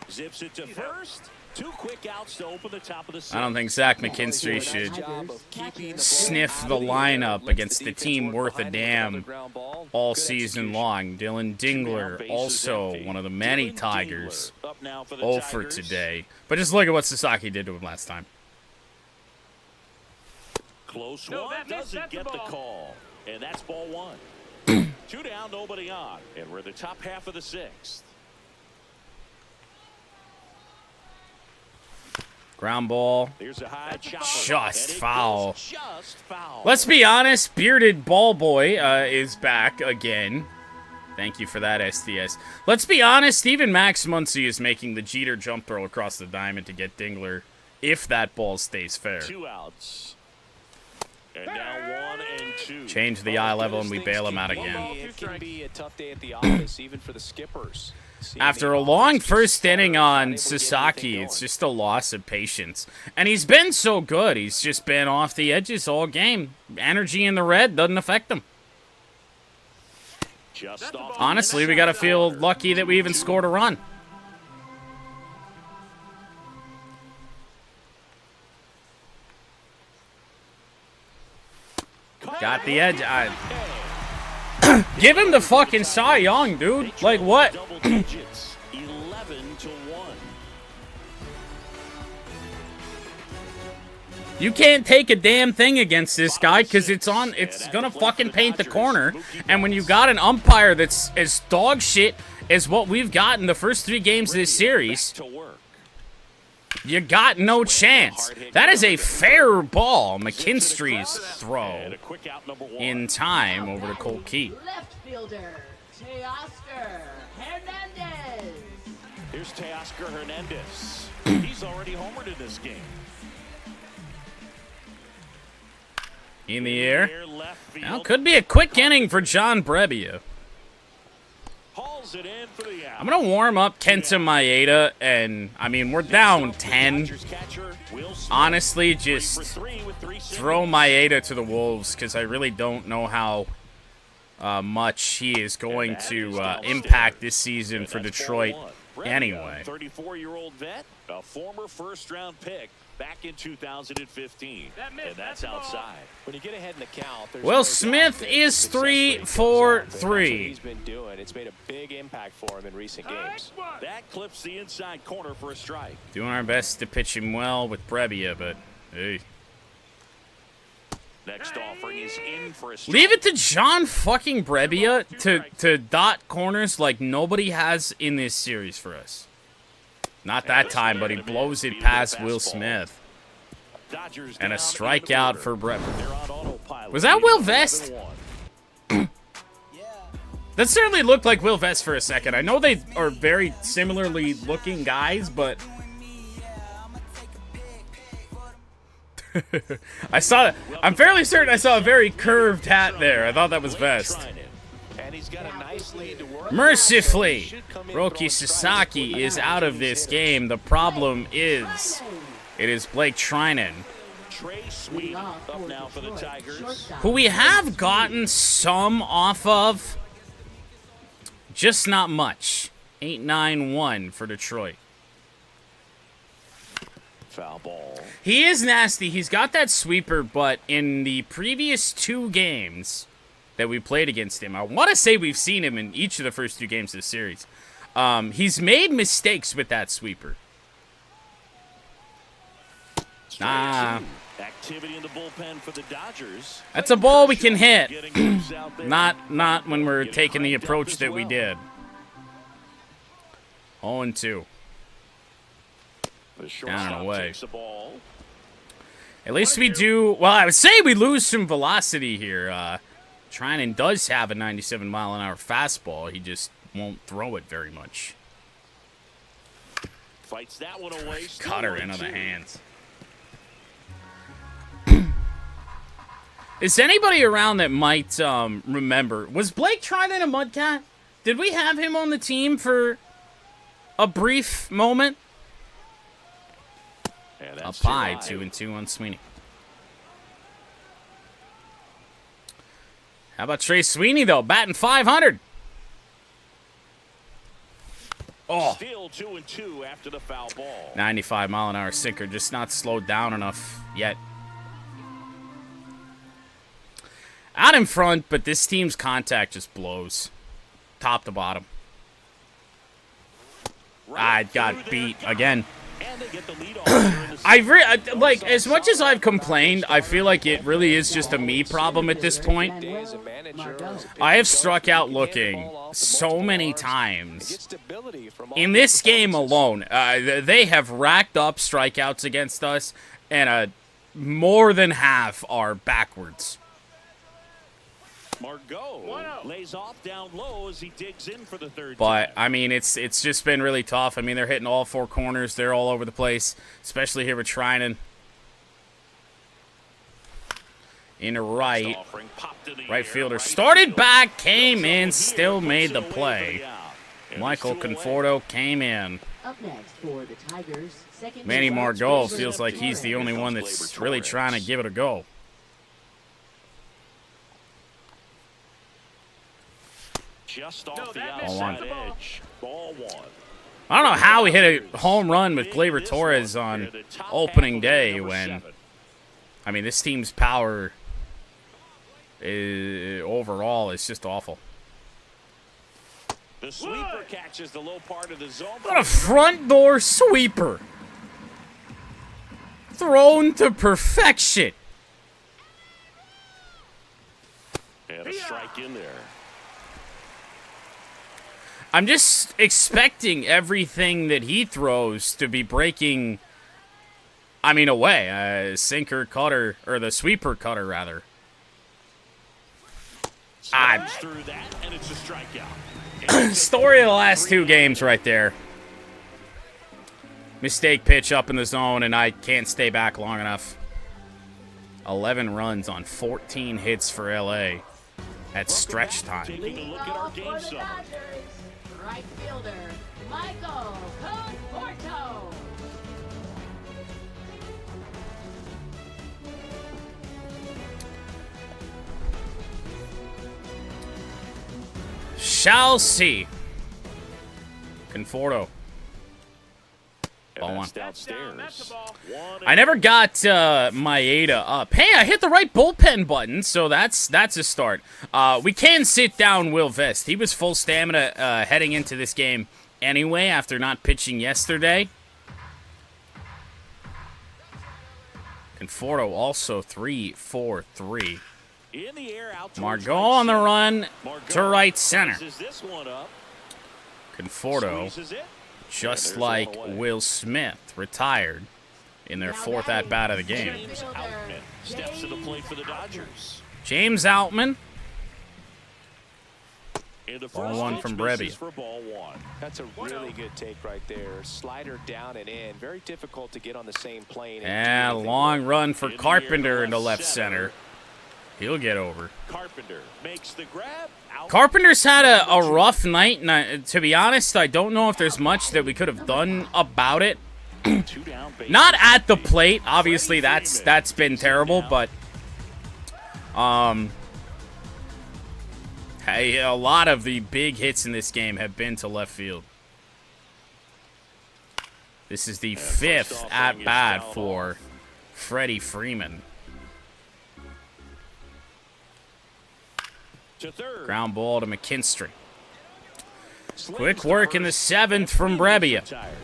[SPEAKER 3] Zips it to first. 2 quick outs to open the top of the 6th.
[SPEAKER 1] I don't think Zach McKinstry should sniff the lineup against the team worth a damn all season long. Dylan Dingler, also one of the many Tigers, 0 for today. But just look at what Sasaki did to him last time.
[SPEAKER 3] Close
[SPEAKER 5] No,
[SPEAKER 3] one,
[SPEAKER 5] that missed.
[SPEAKER 3] doesn't
[SPEAKER 5] That's
[SPEAKER 3] get
[SPEAKER 5] the
[SPEAKER 3] the
[SPEAKER 5] ball.
[SPEAKER 3] call. And that's ball 1. 2 down, nobody on. And we're in the top half of the 6th.
[SPEAKER 1] Ground ball.
[SPEAKER 3] There's a high chopper.
[SPEAKER 1] Just
[SPEAKER 3] And it
[SPEAKER 1] foul.
[SPEAKER 3] goes just foul.
[SPEAKER 1] Let's be honest, Bearded Ball Boy is back again. Thank you for that, STS. Let's be honest, even Max Muncy is making the Jeter jump throw across the diamond to get Dingler if that ball stays fair.
[SPEAKER 3] 2 outs. And now 1 and 2.
[SPEAKER 1] Change the eye level and we bail him out
[SPEAKER 6] It
[SPEAKER 1] again.
[SPEAKER 6] can be a tough day at the office, even for the skippers.
[SPEAKER 1] After a long first inning on Sasaki, it's just a loss of patience. And he's been so good. He's just been off the edges all game. Energy in the red doesn't affect him.
[SPEAKER 3] Just off the
[SPEAKER 1] Honestly, we got to feel lucky that we even scored a run. Got the edge. Give him the fucking Cy Young, dude. Like, what?
[SPEAKER 3] double digits. 11-1.
[SPEAKER 1] You can't take a damn thing against this guy because it's gonna fucking paint the corner. And when you got an umpire that's as dog shit as what we've got in the first 3 games of this series,
[SPEAKER 3] To work.
[SPEAKER 1] you got no chance. That is a fair ball. McKinstry's
[SPEAKER 3] And
[SPEAKER 1] throw
[SPEAKER 3] a quick out number 1.
[SPEAKER 1] in time over to Cole Key.
[SPEAKER 2] Left fielder, Teoscar Hernandez.
[SPEAKER 3] Here's Teoscar Hernandez. He's already homered in this game.
[SPEAKER 1] In the air.
[SPEAKER 3] Left field.
[SPEAKER 1] Now, could be a quick inning for John Brebbia.
[SPEAKER 3] Drills it in for the out.
[SPEAKER 1] I'm going to warm up Kenta Maeda, and, I mean, we're down 10. Honestly, just throw Maeda to the Wolves, because I really don't know how much he is going to impact this season for Detroit anyway.
[SPEAKER 3] 34-year-old vet, a former first-round pick back in 2015. And that's outside.
[SPEAKER 6] When you get ahead in the count, there's
[SPEAKER 1] Will
[SPEAKER 6] no
[SPEAKER 1] Smith
[SPEAKER 6] doubt that
[SPEAKER 1] is
[SPEAKER 6] success
[SPEAKER 1] 3
[SPEAKER 6] rate goes
[SPEAKER 1] for
[SPEAKER 6] up, and that's
[SPEAKER 1] 3.
[SPEAKER 6] what he's been doing. It's made a big impact for him in recent games.
[SPEAKER 3] That clips the inside corner for a strike.
[SPEAKER 1] Doing our best to pitch him well with Brebbia, but hey.
[SPEAKER 3] Next offering is in for a strike.
[SPEAKER 1] Leave it to John fucking Brebbia to dot corners like nobody has in this series for us. Not that time, but he blows it past Will Smith. And a strikeout for Brebbia. Was that Will Vest? That certainly looked like Will Vest for a second. I know they are very similarly looking guys, but I'm fairly certain I saw a very curved hat there. I thought that was Vest. Mercifully, Roki Sasaki is out of this game. The problem is, it is Blake Trinan, who we have gotten some off of, just not much. 8-9-1 for Detroit.
[SPEAKER 3] Foul ball.
[SPEAKER 1] He is nasty. He's got that sweeper, but in the previous 2 games that we played against him, I want to say we've seen him in each of the first 2 games of the series. He's made mistakes with that sweeper.
[SPEAKER 3] Activity in the bullpen for the Dodgers.
[SPEAKER 1] That's a ball we can hit. not when we're taking the approach that we did. 0-2. Down and away. At least we do. Well, I would say we lose some velocity here. Trinan does have a 97-mile-an-hour fastball. He just won't throw it very much.
[SPEAKER 3] Fights that one away.
[SPEAKER 1] Cutter into the hands. Is anybody around that might remember? Was Blake Trinan a Mudcat? Did we have him on the team for a brief moment? Up high, 2-2 on Sweeney. How about Trey Sweeney, though? Batting 500. Oh.
[SPEAKER 3] Still 2-2 after the foul ball.
[SPEAKER 1] 95-mile-an-hour sinker, just not slowed down enough yet. Out in front, but this team's contact just blows. Top to bottom. I got beat again. Like, as much as I've complained, I feel like it really is just a me problem at this point. I have struck out looking so many times. In this game alone, they have racked up strikeouts against us, and more than half are backwards.
[SPEAKER 3] Margot lays off down low as he digs in for the third
[SPEAKER 1] But,
[SPEAKER 3] time.
[SPEAKER 1] I mean, it's just been really tough. I mean, they're hitting all 4 corners. They're all over the place, especially here with Trinan. Into right. Right fielder started back, came in, still made the play. Michael Conforto came in.
[SPEAKER 2] Up next for the Tigers, second
[SPEAKER 1] Manny Margot feels like he's the only one that's really trying to give it a go.
[SPEAKER 3] Just off the outside edge. Ball 1.
[SPEAKER 1] I don't know how we hit a home run with Gleyber Torres on opening day when, I mean, this team's power overall is just awful.
[SPEAKER 3] The sweeper catches the low part of the zone.
[SPEAKER 1] What a front door sweeper. Thrown to perfection.
[SPEAKER 3] And a strike in there.
[SPEAKER 1] I'm just expecting everything that he throws to be breaking, I mean, away. Sinker cutter, or the sweeper cutter, rather.
[SPEAKER 3] Through that, and it's a strikeout.
[SPEAKER 1] Story of the last 2 games right there. Mistake pitch up in the zone, and I can't stay back long enough. 11 runs on 14 hits for LA at stretch time.
[SPEAKER 3] Taking a look at our game summary.
[SPEAKER 2] Right fielder, Michael Conforto.
[SPEAKER 1] Shall see. Conforto. Ball one.
[SPEAKER 3] Downstairs.
[SPEAKER 1] I never got Maeda up. Hey, I hit the right bullpen button, so that's a start. We can sit down Will Vest. He was full stamina heading into this game anyway after not pitching yesterday. Conforto also 3-4-3.
[SPEAKER 3] In the air, out
[SPEAKER 1] Margot on the run to right center.
[SPEAKER 3] This one up.
[SPEAKER 1] Conforto,
[SPEAKER 3] Squeezes it.
[SPEAKER 1] just
[SPEAKER 3] Yeah,
[SPEAKER 1] like
[SPEAKER 3] there's all the way.
[SPEAKER 1] Will Smith, retired in their fourth at-bat of the game.
[SPEAKER 3] James Outman steps to the plate for the Dodgers.
[SPEAKER 1] James Outman,
[SPEAKER 3] In the
[SPEAKER 1] Ball
[SPEAKER 3] first
[SPEAKER 1] one
[SPEAKER 3] pitch,
[SPEAKER 1] from
[SPEAKER 3] misses
[SPEAKER 1] Brebbia.
[SPEAKER 3] for ball one.
[SPEAKER 6] That's a really good take right there. Slider down and in. Very difficult to get on the same plane.
[SPEAKER 1] and
[SPEAKER 6] do anything
[SPEAKER 1] long
[SPEAKER 6] with.
[SPEAKER 1] run for
[SPEAKER 3] In the air
[SPEAKER 1] Carpenter
[SPEAKER 3] to
[SPEAKER 1] into left
[SPEAKER 3] left
[SPEAKER 1] center.
[SPEAKER 3] center.
[SPEAKER 1] He'll get over.
[SPEAKER 3] Carpenter makes the grab. Out.
[SPEAKER 1] Carpenter's had a rough night, and to be honest, I don't know if there's much that we could have done about it.
[SPEAKER 3] Two down, bases
[SPEAKER 1] Not at the
[SPEAKER 3] empty.
[SPEAKER 1] plate, obviously
[SPEAKER 3] Freddie
[SPEAKER 1] that's
[SPEAKER 3] Freeman
[SPEAKER 1] been
[SPEAKER 3] takes it
[SPEAKER 1] terrible,
[SPEAKER 3] down.
[SPEAKER 1] but hey, a lot of the big hits in this game have been to left field. This is the
[SPEAKER 3] first
[SPEAKER 1] fifth
[SPEAKER 3] offering
[SPEAKER 1] at
[SPEAKER 3] is
[SPEAKER 1] bat
[SPEAKER 3] fouled
[SPEAKER 1] for
[SPEAKER 3] off.
[SPEAKER 1] Freddie Freeman.
[SPEAKER 3] To third.
[SPEAKER 1] Ground ball to McKinstry.
[SPEAKER 3] Slings
[SPEAKER 1] Quick
[SPEAKER 3] to
[SPEAKER 1] work in the
[SPEAKER 3] first.
[SPEAKER 1] seventh from Brebbia.
[SPEAKER 3] Retired.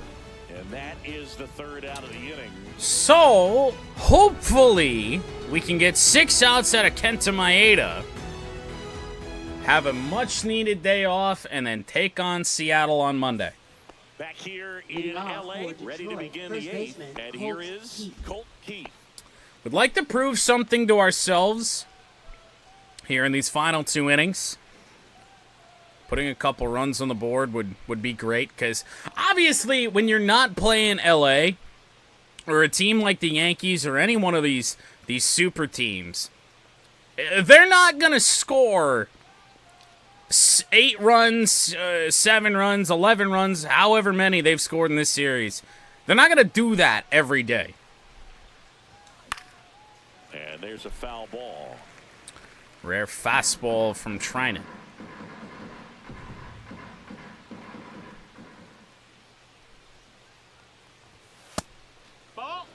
[SPEAKER 3] And that is the third out of the inning.
[SPEAKER 1] So, hopefully, we can get 6 outs out of Kenta Maeda, have a much-needed day off, and then take on Seattle on Monday.
[SPEAKER 3] Back here in
[SPEAKER 2] Now
[SPEAKER 3] LA,
[SPEAKER 2] for
[SPEAKER 3] ready to
[SPEAKER 2] Detroit,
[SPEAKER 3] begin
[SPEAKER 2] first
[SPEAKER 3] the eighth.
[SPEAKER 2] baseman,
[SPEAKER 3] And here
[SPEAKER 2] Colt
[SPEAKER 3] is
[SPEAKER 2] Keith.
[SPEAKER 3] Colt Keith.
[SPEAKER 1] Would like to prove something to ourselves here in these final 2 innings. Putting a couple runs on the board would be great, because obviously when you're not playing LA or a team like the Yankees or any one of these super teams, they're not going to score 8 runs, 7 runs, 11 runs, however many they've scored in this series. They're not going to do that every day.
[SPEAKER 3] And there's a foul ball.
[SPEAKER 1] Rare fastball from Trinan.
[SPEAKER 5] Ball.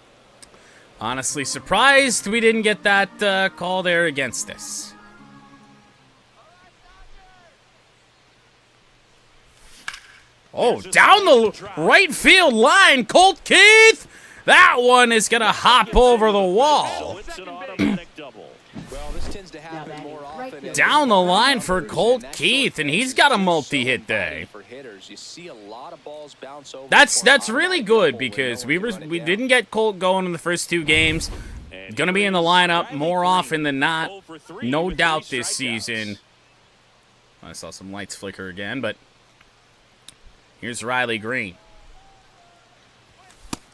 [SPEAKER 1] Honestly surprised we didn't get that call there against us. Oh, down the right field line, Colt Keith! That one is going to hop over the
[SPEAKER 3] So
[SPEAKER 1] wall.
[SPEAKER 3] it's an automatic double.
[SPEAKER 6] Well, this tends to happen
[SPEAKER 2] batting
[SPEAKER 6] more
[SPEAKER 2] right
[SPEAKER 6] often.
[SPEAKER 2] field.
[SPEAKER 1] Down the line for
[SPEAKER 6] And
[SPEAKER 1] Colt
[SPEAKER 6] that's
[SPEAKER 1] Keith, and
[SPEAKER 6] what
[SPEAKER 1] he's got a
[SPEAKER 6] makes it
[SPEAKER 1] multi-hit
[SPEAKER 6] so
[SPEAKER 1] day.
[SPEAKER 6] inviting for hitters. You see a lot of balls bounce over
[SPEAKER 1] That's
[SPEAKER 6] for an
[SPEAKER 1] really
[SPEAKER 6] automatic
[SPEAKER 1] good
[SPEAKER 6] double
[SPEAKER 1] because
[SPEAKER 6] when no
[SPEAKER 1] we
[SPEAKER 6] one can run it down.
[SPEAKER 1] didn't get Colt going in the first 2 games.
[SPEAKER 3] And
[SPEAKER 1] Going to be in the
[SPEAKER 3] here is
[SPEAKER 1] lineup
[SPEAKER 3] Riley
[SPEAKER 1] more
[SPEAKER 3] Green.
[SPEAKER 1] often than not.
[SPEAKER 3] 0 for 3
[SPEAKER 1] No
[SPEAKER 3] with
[SPEAKER 1] doubt
[SPEAKER 3] 3
[SPEAKER 1] this
[SPEAKER 3] strikeouts.
[SPEAKER 1] season. I saw some lights flicker again, but here's Riley Green.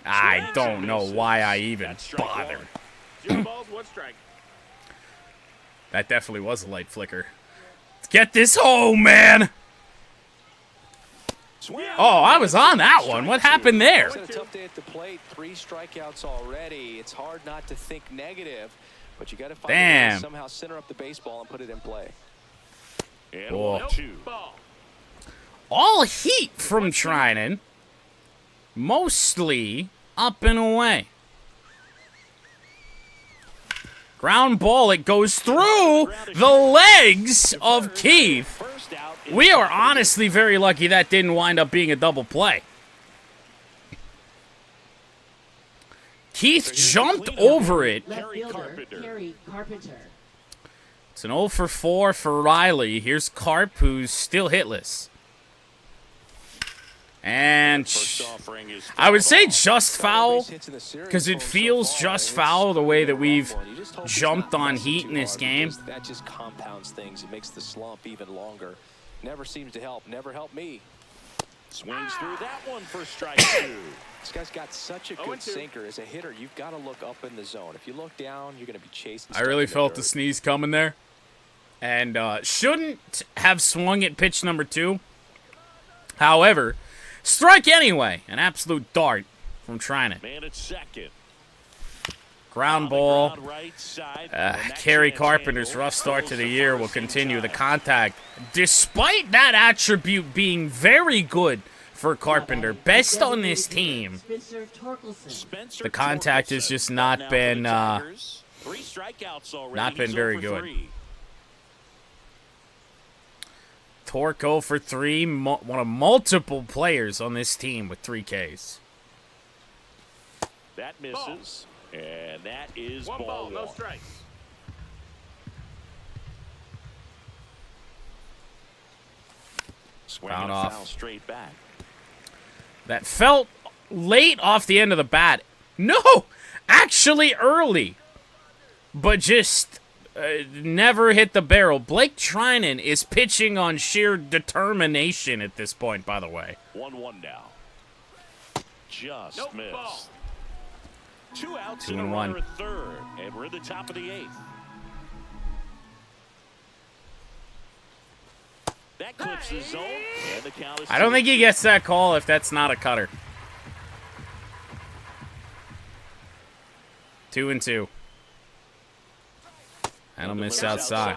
[SPEAKER 1] I don't know why I even
[SPEAKER 3] That's strike
[SPEAKER 1] bothered.
[SPEAKER 3] one.
[SPEAKER 5] 0 balls, 1 strike.
[SPEAKER 1] That definitely was a light flicker. Let's get this home, man.
[SPEAKER 3] Swing.
[SPEAKER 1] Oh, I was on that one. What happened there?
[SPEAKER 6] It's had a tough day at the plate. 3 strikeouts already. It's hard not to think negative, but you got to find a way
[SPEAKER 1] Damn.
[SPEAKER 6] to somehow center up the baseball and put it in play.
[SPEAKER 3] And
[SPEAKER 1] Whoa.
[SPEAKER 3] 1-2.
[SPEAKER 5] Ball.
[SPEAKER 1] All heat from Trinan. Mostly up and away. Ground ball. It goes through the legs of Keith.
[SPEAKER 3] First out is
[SPEAKER 1] We are honestly very lucky that didn't wind up being a double play. Keith jumped over it.
[SPEAKER 2] Left
[SPEAKER 3] Terry
[SPEAKER 2] fielder,
[SPEAKER 3] Carpenter.
[SPEAKER 2] Terry Carpenter.
[SPEAKER 1] It's an 0 for 4 for Riley. Here's Carp, who's still hitless. And
[SPEAKER 3] First offering is
[SPEAKER 1] I would say
[SPEAKER 3] fouled off.
[SPEAKER 1] just foul,
[SPEAKER 6] Base hits in the series
[SPEAKER 1] because it
[SPEAKER 6] for him so
[SPEAKER 1] feels
[SPEAKER 6] far,
[SPEAKER 1] just
[SPEAKER 6] and
[SPEAKER 1] foul the way that
[SPEAKER 6] it's
[SPEAKER 1] we've
[SPEAKER 6] awful. You just hope he's
[SPEAKER 1] jumped
[SPEAKER 6] not
[SPEAKER 1] on
[SPEAKER 6] pressing
[SPEAKER 1] heat
[SPEAKER 6] too
[SPEAKER 1] in this
[SPEAKER 6] hard
[SPEAKER 1] game.
[SPEAKER 6] because that just compounds things. It makes the slump even longer. Never seems to help. Never helped me.
[SPEAKER 3] Swings through that one for strike 2.
[SPEAKER 6] This guy's got such a good
[SPEAKER 5] 0-2.
[SPEAKER 6] sinker. As a hitter, you've got to look up in the zone. If you look down, you're going to be chasing.
[SPEAKER 1] I really
[SPEAKER 6] stuff in
[SPEAKER 1] felt the
[SPEAKER 6] dirt.
[SPEAKER 1] sneeze coming there. And shouldn't have swung at pitch number 2. However, strike anyway. An absolute dart from Trinan.
[SPEAKER 3] Man at second.
[SPEAKER 1] Ground ball.
[SPEAKER 3] Ground right side.
[SPEAKER 1] Kerry Carpenter's rough start to the year will continue. The contact, despite that attribute being very good for Carpenter, best on this team, the contact has just not been very good. Torque 0 for 3, one of multiple players on this team with 3 Ks.
[SPEAKER 3] That misses, and that is
[SPEAKER 5] One ball, no
[SPEAKER 3] one.
[SPEAKER 5] strikes.
[SPEAKER 3] Swinging
[SPEAKER 1] Foul
[SPEAKER 3] a
[SPEAKER 1] off.
[SPEAKER 3] foul straight back.
[SPEAKER 1] That felt late off the end of the bat. No! Actually early. But just never hit the barrel. Blake Trinan is pitching on sheer determination at this point, by the way.
[SPEAKER 3] 1-1 now. Just
[SPEAKER 5] Nope,
[SPEAKER 3] missed.
[SPEAKER 5] ball.
[SPEAKER 3] 2 outs
[SPEAKER 1] 2
[SPEAKER 3] and a
[SPEAKER 1] and
[SPEAKER 3] runner
[SPEAKER 1] 1.
[SPEAKER 3] at third, and we're in the top of the 8th. That clips the zone, and the count is
[SPEAKER 1] I don't think he gets that call if that's not a cutter. 2-2. That'll miss outside.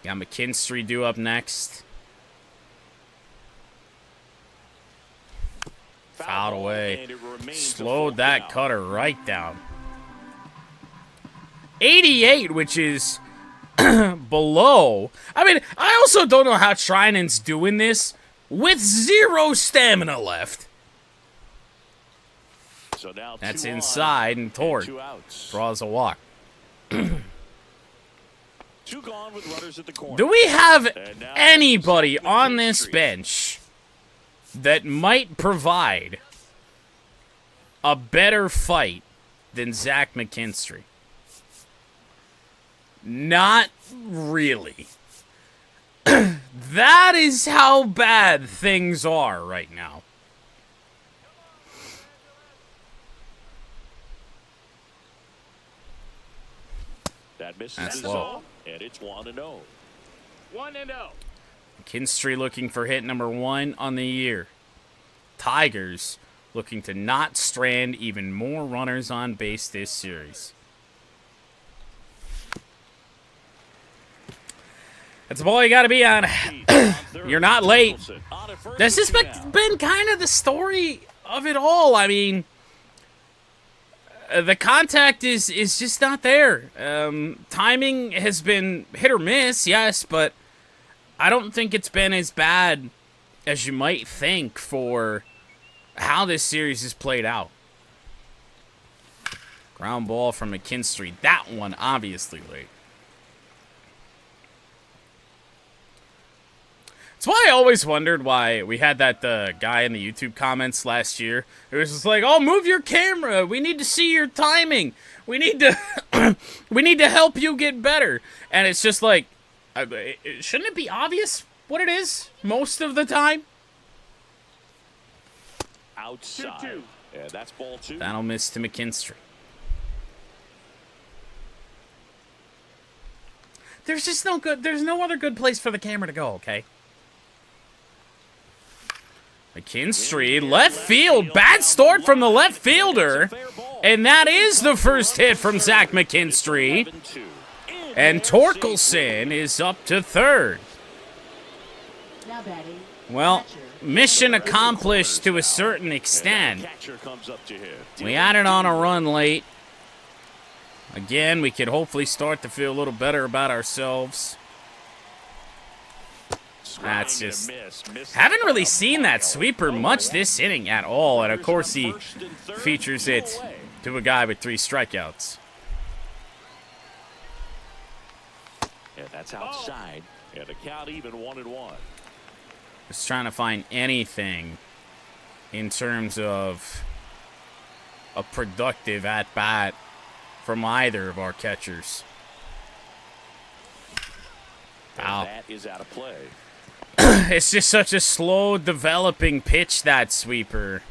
[SPEAKER 1] Got McKinstry due up next. Fouled away. Slowed that cutter right down. 88, which is below. I mean, I also don't know how Trinan's doing this with 0 stamina left.
[SPEAKER 3] So now
[SPEAKER 1] That's
[SPEAKER 3] 2 on,
[SPEAKER 1] inside, and Torque
[SPEAKER 3] 2 outs.
[SPEAKER 1] draws a walk.
[SPEAKER 3] 2 gone with runners at the corner.
[SPEAKER 1] Do we have
[SPEAKER 3] And now
[SPEAKER 1] anybody
[SPEAKER 3] Zach
[SPEAKER 1] on this
[SPEAKER 3] McKinstry.
[SPEAKER 1] bench that might provide a better fight than Zach McKinstry? Not really. That is how bad things are right now.
[SPEAKER 3] That misses
[SPEAKER 1] That's
[SPEAKER 3] the
[SPEAKER 1] low.
[SPEAKER 3] zone, and it's 1-0.
[SPEAKER 5] 1-0.
[SPEAKER 1] McKinstry looking for hit number 1 on the year. Tigers looking to not strand even more runners on base this series. That's the ball you got to be on. You're not late. This has been kind of the story of it all. I mean, the contact is just not there. Timing has been hit or miss, yes, but I don't think it's been as bad as you might think for how this series is played out. Ground ball from McKinstry. That one obviously late. That's why I always wondered why we had that guy in the YouTube comments last year. It was just like, "Oh, move your camera. We need to see your timing. We need to, we need to help you get better." And it's just like, shouldn't it be obvious what it is most of the time?
[SPEAKER 3] Outside.
[SPEAKER 5] 2-2.
[SPEAKER 3] And that's ball 2.
[SPEAKER 1] That'll miss to McKinstry. There's just no good. There's no other good place for the camera to go. Okay. McKinstry, left field, bad start from the left fielder, and that is the first hit from Zach McKinstry, and Torkelson is up to third. Well, mission accomplished to a certain extent.
[SPEAKER 3] Catcher comes up to hit.
[SPEAKER 1] We added on a run late. Again, we could hopefully start to feel a little better about ourselves. That's just... Haven't really seen that sweeper much this inning at all, and of course he features it to a guy with 3 strikeouts.
[SPEAKER 3] And that's outside. And the count even 1-1.
[SPEAKER 1] Just trying to find anything in terms of a productive at-bat from either of our catchers. Wow.
[SPEAKER 3] That is out of play.
[SPEAKER 1] It's just such a slow developing pitch, that sweeper,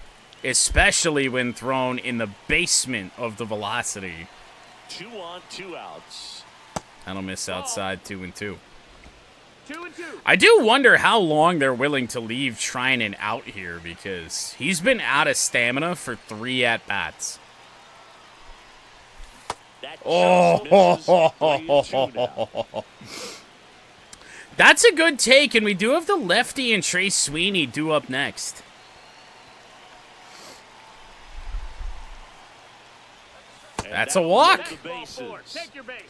[SPEAKER 1] especially when thrown in the basement of the velocity.
[SPEAKER 3] 2 on, 2 outs.
[SPEAKER 1] That'll miss outside 2-2.
[SPEAKER 5] 2-2.
[SPEAKER 1] I do wonder how long they're willing to leave Treinen out here, because he's been out of stamina for 3 at-bats. Oh, that's a good take, and we do have the lefty and Trey Sweeney due up next. That's a walk.
[SPEAKER 5] Take your base.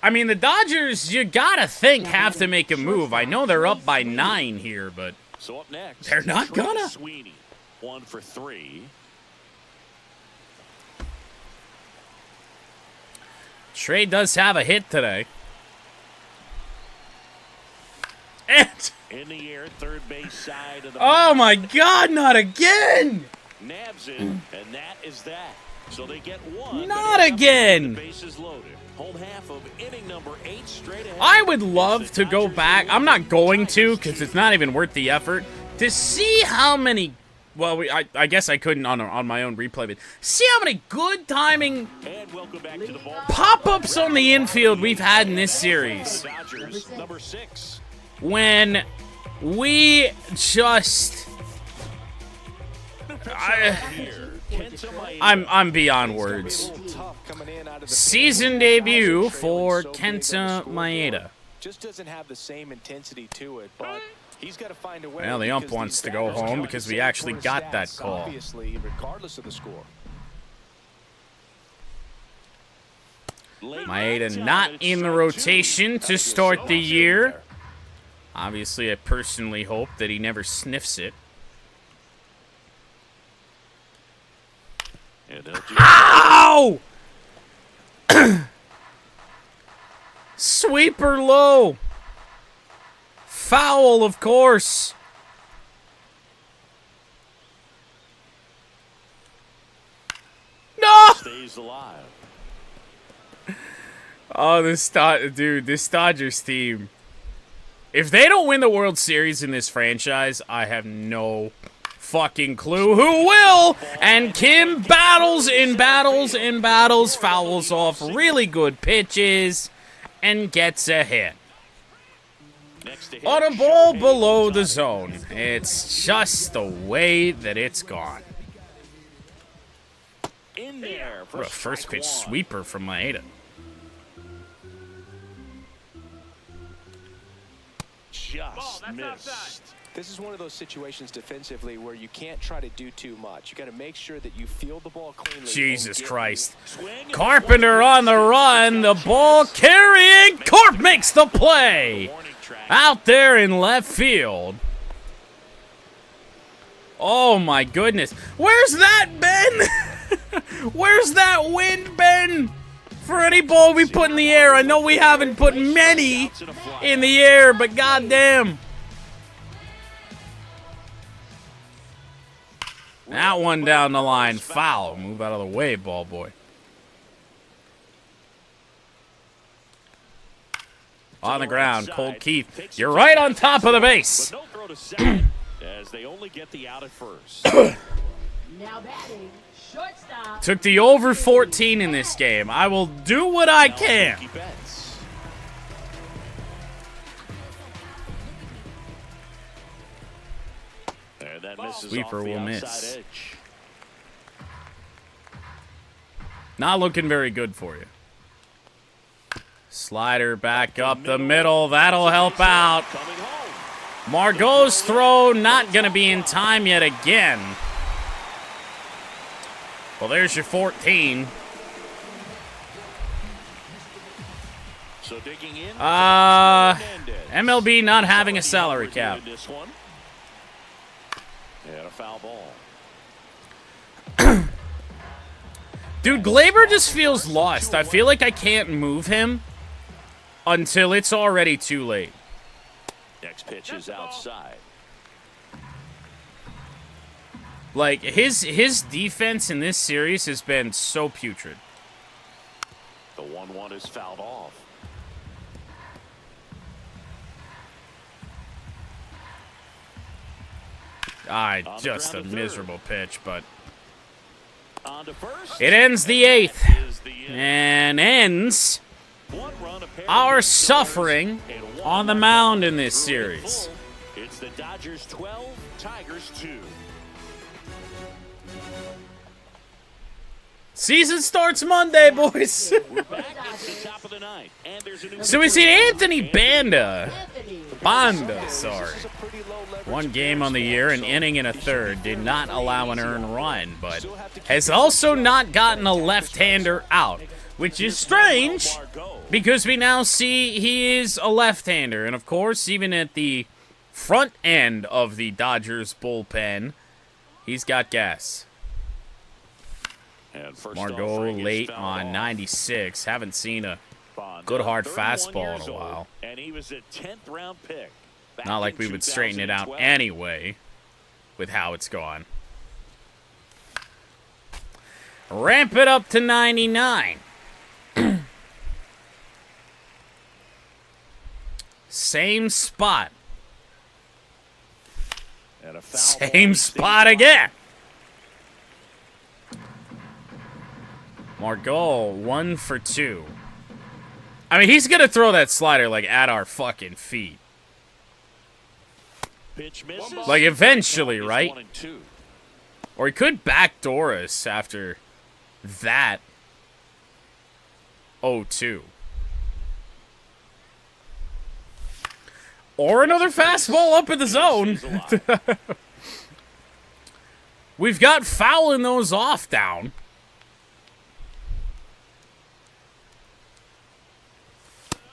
[SPEAKER 1] I mean, the Dodgers, you gotta think, have to make a move. I know they're up by 9 here, but
[SPEAKER 3] So up next,
[SPEAKER 1] they're not
[SPEAKER 3] Trey
[SPEAKER 1] gonna.
[SPEAKER 3] Sweeney, 1 for 3.
[SPEAKER 1] Trey does have a hit today. And,
[SPEAKER 3] In the air, third base side of the
[SPEAKER 1] oh my God, not again!
[SPEAKER 3] nabs it, and that is that. So they get 1.
[SPEAKER 1] Not
[SPEAKER 3] but
[SPEAKER 1] again.
[SPEAKER 3] The bases loaded. Home half of inning number 8 straight ahead.
[SPEAKER 1] I would love to go back. I'm not going to, because it's not even worth the effort, to see how many. Well, I guess I couldn't on my own replay, but see how many good timing
[SPEAKER 3] And welcome back to the ball.
[SPEAKER 1] pop-ups on the infield we've had in this series.
[SPEAKER 3] Dodgers, number 6.
[SPEAKER 1] When we just, I'm beyond words. Season debut for Kenta Maeda.
[SPEAKER 6] Just doesn't have the same intensity to it, but he's got to find a way.
[SPEAKER 1] Well, the ump
[SPEAKER 6] because
[SPEAKER 1] wants
[SPEAKER 6] these
[SPEAKER 1] to go
[SPEAKER 6] batters
[SPEAKER 1] home
[SPEAKER 6] can
[SPEAKER 1] because we
[SPEAKER 6] save
[SPEAKER 1] actually
[SPEAKER 6] for
[SPEAKER 1] got that
[SPEAKER 6] stats,
[SPEAKER 1] call.
[SPEAKER 6] Obviously, regardless of the score.
[SPEAKER 1] Maeda not in the rotation to start the year. Obviously, I personally hope that he never sniffs it. Ow! Sweeper low. Foul, of course. No!
[SPEAKER 3] Stays alive.
[SPEAKER 1] Oh, this Dodgers team. If they don't win the World Series in this franchise, I have no fucking clue who will. And Kim battles and battles and battles, fouls off really good pitches, and gets a hit. On a ball below the zone. It's just the way that it's gone.
[SPEAKER 3] In there for
[SPEAKER 1] What a first pitch
[SPEAKER 3] strike 1.
[SPEAKER 1] sweeper from Maeda.
[SPEAKER 3] Just
[SPEAKER 5] that's
[SPEAKER 3] missed.
[SPEAKER 5] outside.
[SPEAKER 6] This is one of those situations defensively where you can't try to do too much. You got to make sure that you field the ball cleanly.
[SPEAKER 1] Jesus
[SPEAKER 6] and get-
[SPEAKER 1] Christ.
[SPEAKER 3] Swing.
[SPEAKER 1] Carpenter on the run. The ball carrying. Corp makes the play.
[SPEAKER 3] Warning track.
[SPEAKER 1] Out there in left field. Oh my goodness. Where's that been? Where's that wind been? For any ball we put in the air. I know we haven't put many in the air, but goddamn. That one down the line. Foul. Move out of the way, ball boy. On the ground, Colt Keith. You're right on top of the base.
[SPEAKER 3] But no throw to second as they only get the out at first.
[SPEAKER 2] Now batting, shortstop.
[SPEAKER 1] Took the over 14 in this game. I will do what I can.
[SPEAKER 3] Mookie Betts. And that misses
[SPEAKER 1] Sweeper
[SPEAKER 3] off the
[SPEAKER 1] will
[SPEAKER 3] outside
[SPEAKER 1] miss.
[SPEAKER 3] edge.
[SPEAKER 1] Not looking very good for you. Slider back up the middle. That'll help out.
[SPEAKER 3] Coming home.
[SPEAKER 1] Margot's throw not going to be in time yet again. Well, there's your 14.
[SPEAKER 3] So digging in.
[SPEAKER 1] MLB not having a salary cap.
[SPEAKER 3] This one. And a foul ball.
[SPEAKER 1] Dude, Glaber just feels lost. I feel like I can't move him until it's already too late.
[SPEAKER 3] Next pitch is outside.
[SPEAKER 1] Like, his defense in this series has been so putrid.
[SPEAKER 3] The 1-1 is fouled off.
[SPEAKER 1] Just a miserable pitch, but
[SPEAKER 3] On to first.
[SPEAKER 1] it ends the 8th
[SPEAKER 3] Is the end.
[SPEAKER 1] and ends
[SPEAKER 3] One run, a pair
[SPEAKER 1] our
[SPEAKER 3] of
[SPEAKER 1] suffering
[SPEAKER 3] and
[SPEAKER 1] on the mound in this series.
[SPEAKER 3] It's the Dodgers 12, Tigers 2.
[SPEAKER 1] Season starts Monday, boys.
[SPEAKER 3] We're back at the top of the ninth, and there's a new
[SPEAKER 1] So we see Anthony Banda, sorry. One game on the year, an inning and a third, did not allow an earned run, but has also not gotten a left-hander out, which is strange because we now see he is a left-hander. And of course, even at the front end of the Dodgers bullpen, he's got gas. Margot late on 96. Haven't seen a good hard fastball in a while.
[SPEAKER 3] And he was a 10th round pick.
[SPEAKER 1] Not like we would straighten it out anyway with how it's gone. Ramp it up to 99. Same spot. Same spot again. Margot, 1 for 2. I mean, he's going to throw that slider, like, at our fucking feet.
[SPEAKER 3] Pitch misses.
[SPEAKER 1] Like, eventually, right? Or he could backdoor us after that 0-2. Or another fastball up in the zone. We've got fouling those off down.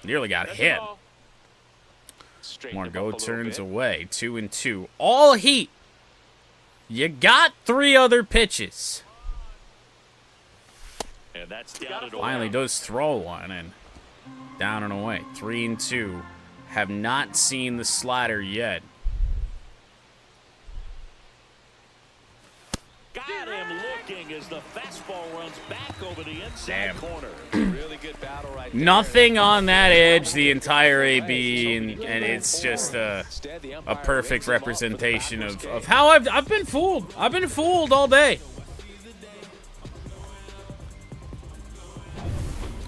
[SPEAKER 1] Nearly got hit. Margot turns away. 2-2. All heat. You got 3 other pitches.
[SPEAKER 3] And that's down and
[SPEAKER 1] Finally does throw one and down and away. 3-2. Have not seen the slider yet.
[SPEAKER 3] Got him looking as the fastball runs back over the inside corner.
[SPEAKER 6] Really good battle right there.
[SPEAKER 1] Nothing on that edge the entire AB, and it's just a perfect representation of how I've been fooled. I've been fooled all day.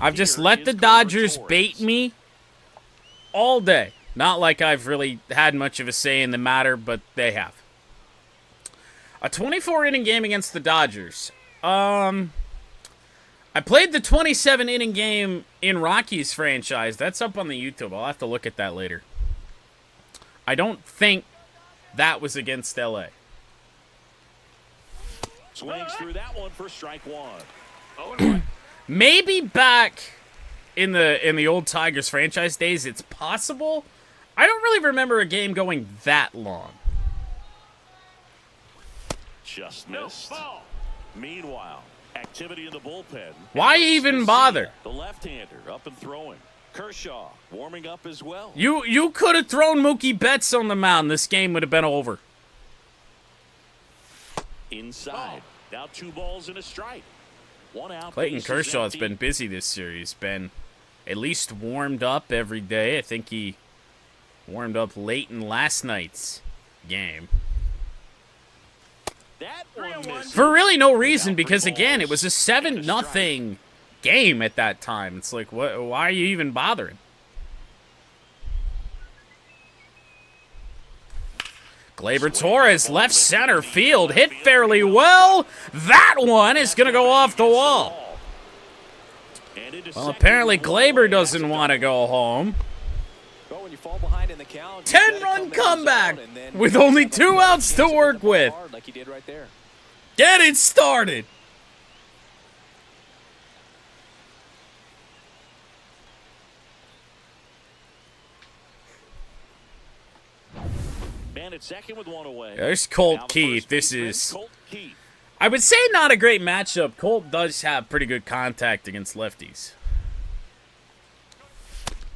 [SPEAKER 1] I've just let the Dodgers bait me all day. Not like I've really had much of a say in the matter, but they have. A 24-inning game against the Dodgers. I played the 27-inning game in Rocky's franchise. That's up on the YouTube. I'll have to look at that later. I don't think that was against LA.
[SPEAKER 3] Swings through that one for strike 1.
[SPEAKER 1] Maybe back in the old Tigers franchise days, it's possible. I don't really remember a game going that long.
[SPEAKER 3] Just missed. Meanwhile, activity in the bullpen.
[SPEAKER 1] Why even bother?
[SPEAKER 3] The left-hander up and throwing. Kershaw warming up as well.
[SPEAKER 1] You could have thrown Mookie Betts on the mound. This game would have been over.
[SPEAKER 3] Inside. Now 2 balls and a strike. 1 out.
[SPEAKER 1] Clayton Kershaw's been busy this series. Been at least warmed up every day. I think he warmed up late in last night's game.
[SPEAKER 3] That one
[SPEAKER 1] For really no reason, because again, it was a 7-0 game at that time. It's like, why are you even bothering? Gleyber Torres, left center field, hit fairly well. That one is going to go off the wall. Well, apparently Gleyber doesn't want to go home. 10-run comeback with only 2 outs to work with. Get it started.
[SPEAKER 3] Man at second with 1 away.
[SPEAKER 1] There's Colt Keith. This is, I would say, not a great matchup. Colt does have pretty good contact against lefties.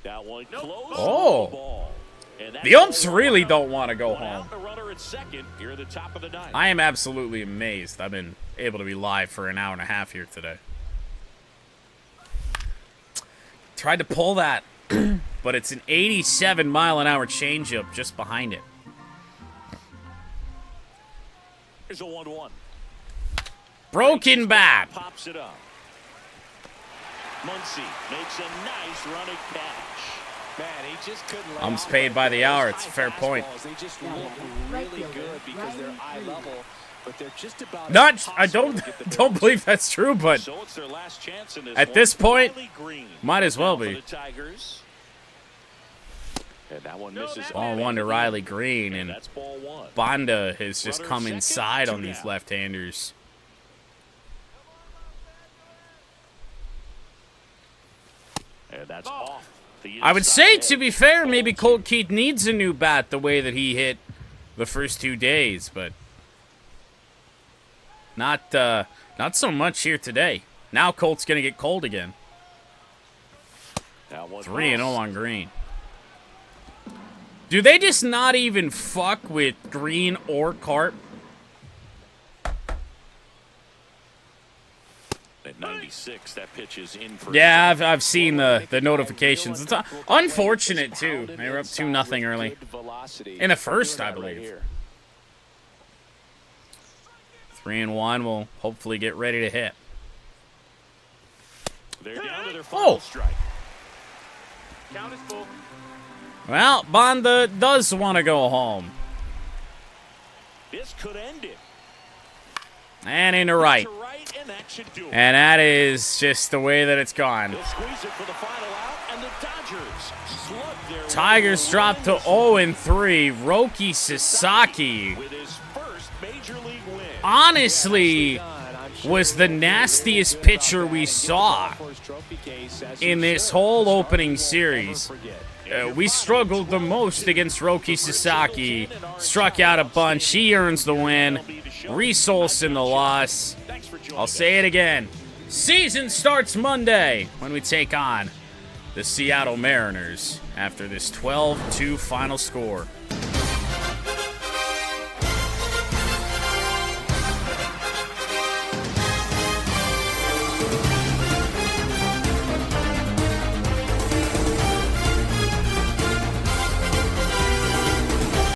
[SPEAKER 3] That one close.
[SPEAKER 1] Oh. The umps really don't want to go home. I am absolutely amazed. I've been able to be live for an hour and a half here today. Tried to pull that, but it's an 87-mile-an-hour changeup just behind it.
[SPEAKER 3] Here's a 1-1.
[SPEAKER 1] Broken bat.
[SPEAKER 3] Pops it up. Muncy makes a nice running catch.
[SPEAKER 6] Man, he just couldn't let
[SPEAKER 1] Ump's
[SPEAKER 6] off
[SPEAKER 1] paid by the
[SPEAKER 6] those
[SPEAKER 1] hour. It's a
[SPEAKER 6] high
[SPEAKER 1] fair point.
[SPEAKER 6] fastballs. They just look really good because they're eye level, but they're just about
[SPEAKER 1] Not, I
[SPEAKER 6] impossible
[SPEAKER 1] don't
[SPEAKER 6] to get the
[SPEAKER 1] don't
[SPEAKER 6] pitch.
[SPEAKER 1] believe that's true, but
[SPEAKER 3] So it's their last chance in
[SPEAKER 1] at this point,
[SPEAKER 3] Riley Green
[SPEAKER 1] might as well
[SPEAKER 3] now for
[SPEAKER 1] be.
[SPEAKER 3] the Tigers. And that one misses.
[SPEAKER 1] Ball one to Riley Green,
[SPEAKER 3] And
[SPEAKER 1] and
[SPEAKER 3] that's ball one.
[SPEAKER 1] Bonda has just
[SPEAKER 3] Runner
[SPEAKER 1] come
[SPEAKER 3] second,
[SPEAKER 1] inside on
[SPEAKER 3] two
[SPEAKER 1] these
[SPEAKER 3] down.
[SPEAKER 1] left-handers.
[SPEAKER 3] And that's off. The
[SPEAKER 1] I would
[SPEAKER 3] inside
[SPEAKER 1] say,
[SPEAKER 3] edge.
[SPEAKER 1] to be fair, maybe Colt Keith needs a new bat the way that he hit the first 2 days, but not so much here today. Now Colt's gonna get cold again.
[SPEAKER 3] Now one
[SPEAKER 1] 3-0
[SPEAKER 3] ball.
[SPEAKER 1] on Green. Do they just not even fuck with Green or Carp?
[SPEAKER 3] At 96, that pitch is in for.
[SPEAKER 1] Yeah, I've seen the notifications. It's unfortunate too. They were up 2-0 early. In the first, I believe. 3-1 will hopefully get ready to hit.
[SPEAKER 3] They're down to their final strike.
[SPEAKER 5] Count is full.
[SPEAKER 1] Well, Bonda does want to go home.
[SPEAKER 3] This could end it.
[SPEAKER 1] And into right.
[SPEAKER 3] To right, and that should do it.
[SPEAKER 1] And that is just the way that it's gone.
[SPEAKER 3] They'll squeeze it for the final out, and the Dodgers slug their way
[SPEAKER 1] Tigers dropped to 0-3. Roki Sasaki
[SPEAKER 3] with his first major league win.
[SPEAKER 1] honestly was the nastiest pitcher we saw in this whole opening series. We struggled the most against Roki Sasaki. Struck out a bunch. He earns the win. Reese Olson the loss. I'll say it again. Season starts Monday when we take on the Seattle Mariners after this 12-2 final score.